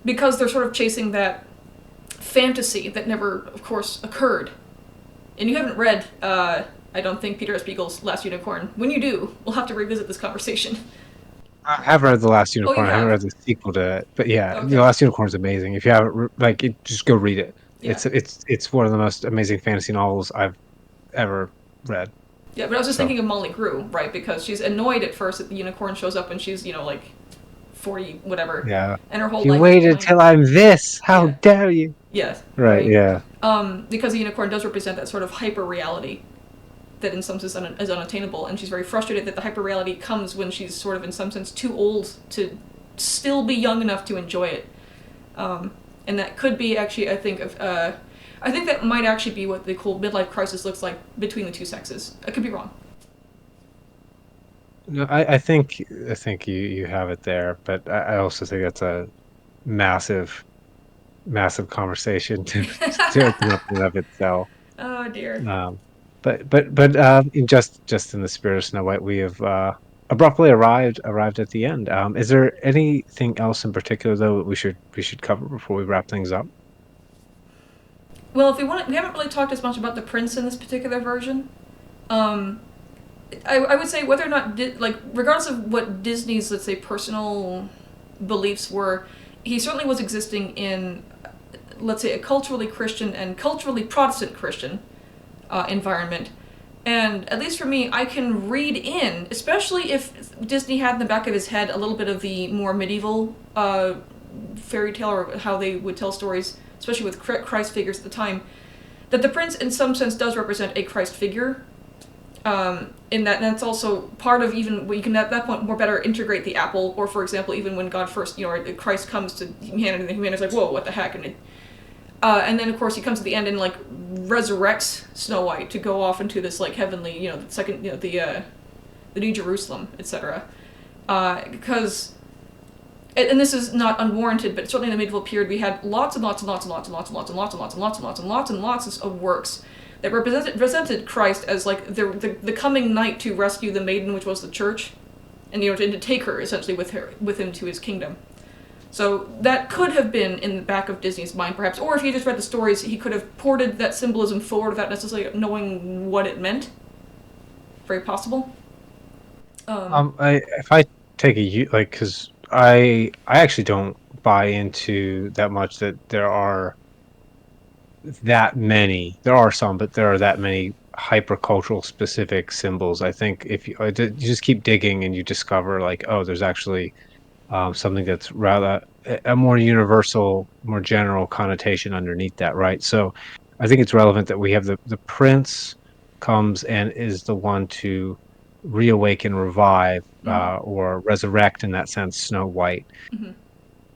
because they're sort of chasing that fantasy that never, of course, occurred. And you haven't read, I don't think, Peter S. Beagle's Last Unicorn. When you do, we'll have to revisit this conversation. I have read The Last Oh, you Unicorn. I haven't have? read the sequel to it, but yeah, The Okay. Last Unicorn is amazing. If you haven't just go read it. Yeah. It's one of the most amazing fantasy novels I've ever read. Yeah, but I was just So thinking of Molly Grew, right? Because she's annoyed at first that the unicorn shows up when she's, like 40, whatever. yeah, And her whole you life is waited behind. till I'm this. How Yeah. dare you? Yes. Right. Right. Yeah. Because the unicorn does represent that sort of hyper reality that in some sense is unattainable, and she's very frustrated that the hyper reality comes when she's sort of in some sense too old to still be young enough to enjoy it. And that could be actually, I think that might actually be what the cool midlife crisis looks like between the two sexes. I could be wrong. No, I think you have it there, but I also think that's a massive massive conversation to open up in and of itself. Oh dear. Um, but in just in the spirit of Snow White, we have abruptly arrived at the end. Is there anything else in particular though that we should cover before we wrap things up? Well, if we want, we haven't really talked as much about the prince in this particular version. Um, I would say whether or not like regardless of what Disney's, let's say, personal beliefs were, he certainly was existing in, let's say, a culturally Christian and culturally Protestant Christian environment. And at least for me, I can read in, especially if Disney had in the back of his head a little bit of the more medieval fairy tale or how they would tell stories, especially with Christ figures at the time, that the prince in some sense does represent a Christ figure. In that, and that's also part of even you can at that point more better integrate the apple, or for example, even when God first, or Christ comes to humanity, and humanity's like, whoa, what the heck, and then of course he comes to the end and like resurrects Snow White to go off into this like heavenly, the second, the New Jerusalem, etc. Because, and this is not unwarranted, but certainly in the medieval period we had lots and lots and lots and lots and lots and lots and lots and lots and lots and lots and lots and lots of works that represented Christ as like the coming knight to rescue the maiden, which was the church, and to take her essentially with him to his kingdom. So that could have been in the back of Disney's mind, perhaps, or if he just read the stories, he could have ported that symbolism forward without necessarily knowing what it meant. Very possible. If I take like, because I actually don't buy into that much that there are that many. There are some, but there are that many hypercultural specific symbols. I think if you just keep digging and you discover like, oh, there's actually something that's rather a more universal, more general connotation underneath that, right? So I think it's relevant that we have the prince comes and is the one to reawaken, revive, Mm-hmm. or resurrect in that sense, Snow White. Mm-hmm.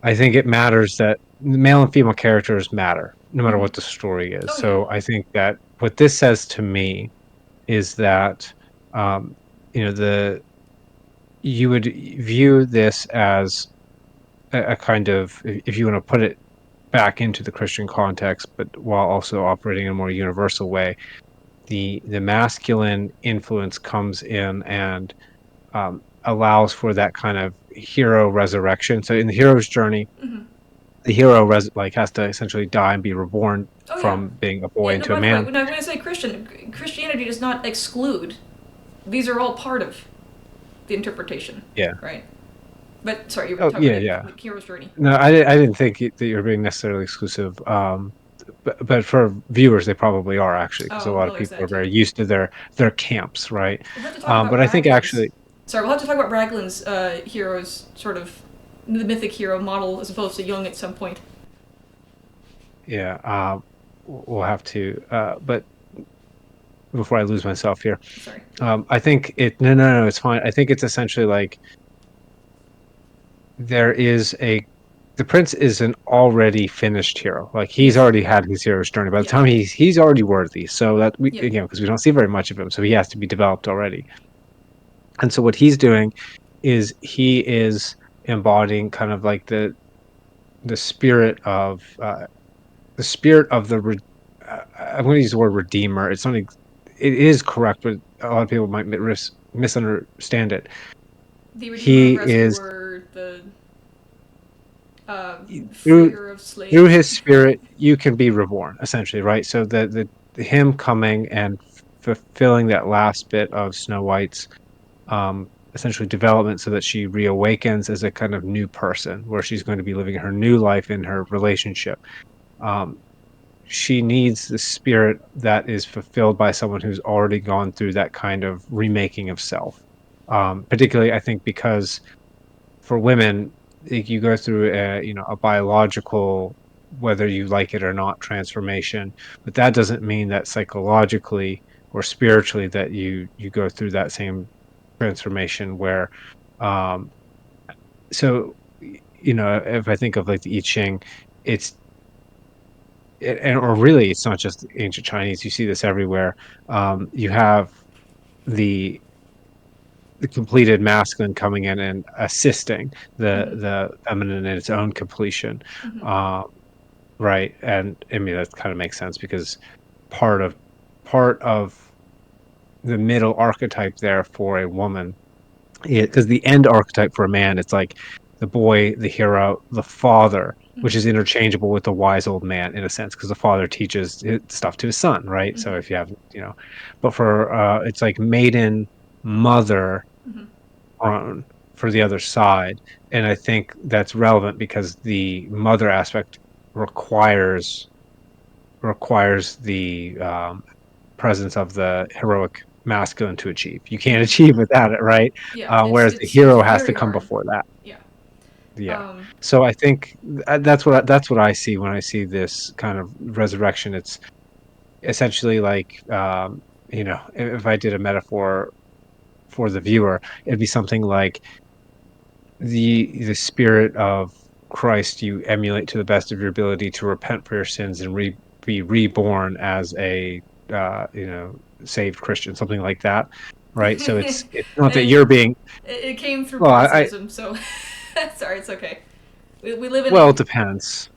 I think it matters that male and female characters matter, no matter Mm-hmm. what the story is. Oh yeah. So I think that what this says to me is that um, the you would view this as a kind of, if you want to put it back into the Christian context, but while also operating in a more universal way, the masculine influence comes in and allows for that kind of hero resurrection. So in the hero's journey, Mm-hmm. the hero like has to essentially die and be reborn Oh yeah. from being a boy Yeah. No. into a By the way, man. when I say Christianity does not exclude. These are all part of the interpretation, Yeah. right? But sorry, you were Oh talking yeah, about yeah. the hero's journey. No, I didn't think that you're being necessarily exclusive. But for viewers, they probably are actually, because a Oh lot of well, there's people that are too. very used to their camps, right? We'll have to talk about But I think Raglan's. actually, Sorry, we'll have to talk about Raglan's hero's sort of the mythic hero model as opposed to Jung at some point. yeah, we'll have to. But before I lose myself here, Sorry. I think no, it's fine. I think it's essentially like there is the prince is an already finished hero. Like he's Yes. already had his hero's journey. By the Yeah. time he's already worthy. So that we Yep. because we don't see very much of him, so he has to be developed already. And so what he's doing is he is embodying kind of like the spirit of I'm going to use the word redeemer. It's something. It is correct, but a lot of people might misunderstand it. The redeemer, He is rescuer, the through freer of through slaves. his spirit you can be reborn, essentially, right? So the him coming and fulfilling that last bit of Snow White's essentially development, so that she reawakens as a kind of new person, where she's going to be living her new life in her relationship. um she needs the spirit that is fulfilled by someone who's already gone through that kind of remaking of self. Particularly, I think, because for women, like, you go through a biological, whether you like it or not, transformation, but that doesn't mean that psychologically or spiritually that you go through that same transformation where um if I think of like the I Ching, it's or really it's not just ancient Chinese, you see this everywhere. You have the the completed masculine coming in and assisting Mm-hmm. the feminine in its own completion. Mm-hmm. um right, and I mean that kind of makes sense because part of part of the middle archetype there for a woman, because the end archetype for a man, it's like the boy, the hero, the father, which Hmm. is interchangeable with the wise old man in a sense, because the father teaches stuff to his son, right? So Hmm. if you have, but for it's like maiden, mother, Hmm. throne for the other side, and I think that's relevant because the mother aspect requires the presence of the heroic masculine to achieve. You can't Hmm. achieve without it, right? Yeah, it's Whereas the it's it's hero has to very come hard. before that. Yeah. Yeah. Um, So I think that's what I see when I see this kind of resurrection. It's essentially like if I did a metaphor for the viewer, it'd be something like the spirit of Christ you emulate to the best of your ability to repent for your sins and be reborn as a saved Christian, something like that, right? So it's not that it, you're being it came through well, I Protestantism, so sorry, it's okay. We live in well, it depends.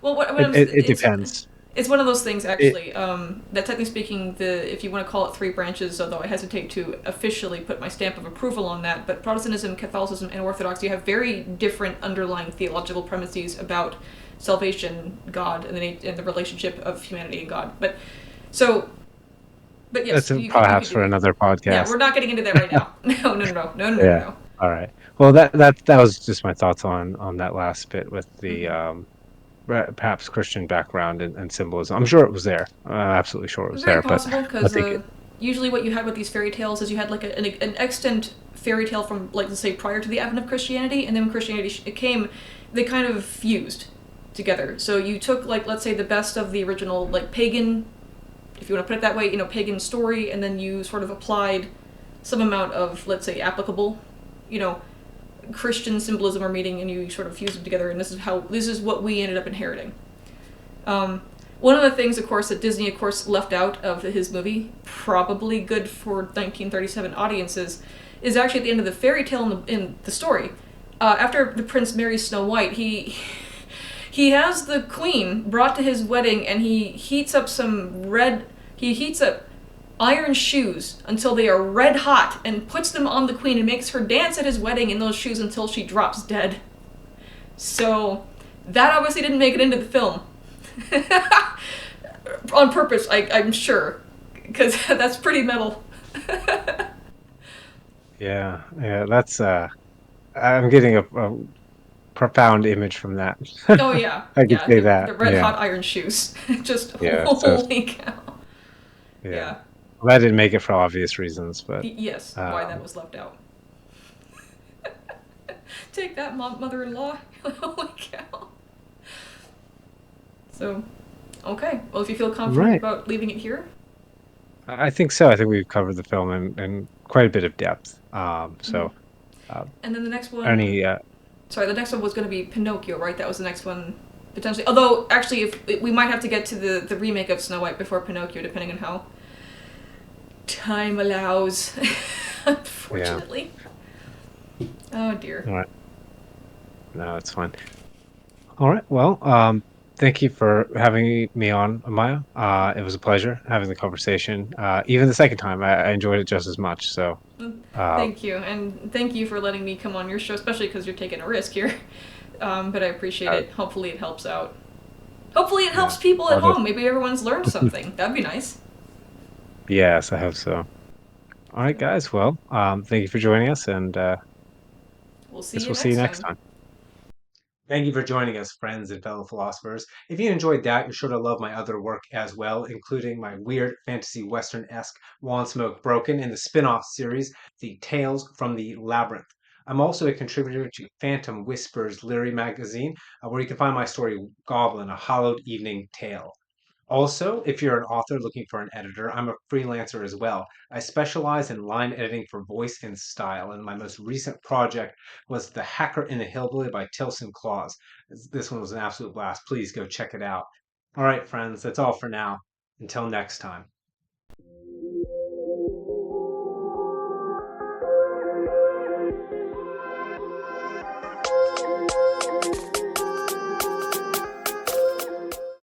well, what It I'm it, it depends. it's one of those things It actually. That technically speaking, the if you want to call it three branches, although I hesitate to officially put my stamp of approval on that, but Protestantism, Catholicism, and Orthodoxy have very different underlying theological premises about salvation, God, and the relationship of humanity and God. So, but that's yes, you could perhaps do for that. another Yeah, podcast. we're not getting into that right now. No, no, no, no, no, no, no, Yeah. no. All right. Well, that was just my thoughts on that last bit with the Mm-hmm. perhaps Christian background and symbolism. I'm sure it was there. I'm absolutely sure it was Very there, but possible, I because think usually what you had with these fairy tales is you had like an extant fairy tale from, like, let's say, prior to the advent of Christianity, and then when Christianity came, they kind of fused together. So you took, like, let's say, the best of the original, like, pagan, if you want to put it that way, pagan story, and then you sort of applied some amount of, let's say, applicable, you know, Christian symbolism or meaning, and you sort of fused them together, and this is what we ended up inheriting. Um, One of the things, of course, that Disney, of course, left out of his movie, probably good for 1937 audiences, is actually at the end of the fairy tale in the story. After the prince marries Snow White, he has the queen brought to his wedding, and he heats up iron shoes until they are red hot and puts them on the queen and makes her dance at his wedding in those shoes until she drops dead. So that obviously didn't make it into the film. On purpose, I'm sure, because that's pretty metal. yeah, that's I'm getting a profound image from that. Oh yeah, I could yeah, say the that. red Yeah. hot iron shoes. Just Yeah. So holy cow. yeah. Yeah. Well, I didn't make it for obvious reasons, but Yes, why that um was left out. Take that, mother-in-law. Holy cow. So, okay. Well, if you feel confident right. about leaving it here. I think so. I think we've covered the film in quite a bit of depth. Mhm. So uh, And then the next one. any Sorry, the next one was going to be Pinocchio, right? That was the next one, potentially. Although, actually, if we might have to get to the remake of Snow White before Pinocchio, depending on how time allows. yeah. Unfortunately. Oh dear. All right. No, it's fine. All right. Well, thank you for having me on, Maya. It was a pleasure having the conversation. Even the second time, I enjoyed it just as much. So, Mm, uh, thank you, and thank you for letting me come on your show, especially because you're taking a risk here. But I appreciate uh, it. Hopefully, it helps out. Hopefully, it yeah. helps people at I'll home. Maybe everyone's learned something. That'd be nice. yes, I hope so. All right, So, guys. Well, thank you for joining us, and we'll see guess you we'll see you next next time. time. Thank you for joining us, friends and fellow philosophers. If you enjoyed that, you're sure to love my other work as well, including my weird fantasy western-esque Wand Smoke Broken in the spin-off series, The Tales from the Labyrinth. I'm also a contributor to Phantom Whispers Leary magazine, where you can find my story Goblin, A Hallowed Evening Tale. Also, if you're an author looking for an editor, I'm a freelancer as well. I specialize in line editing for voice and style, and my most recent project was The Hacker in the Hillbilly by Tilson Claus. This one was an absolute blast. Please go check it out. All right, friends, that's all for now. Until next time.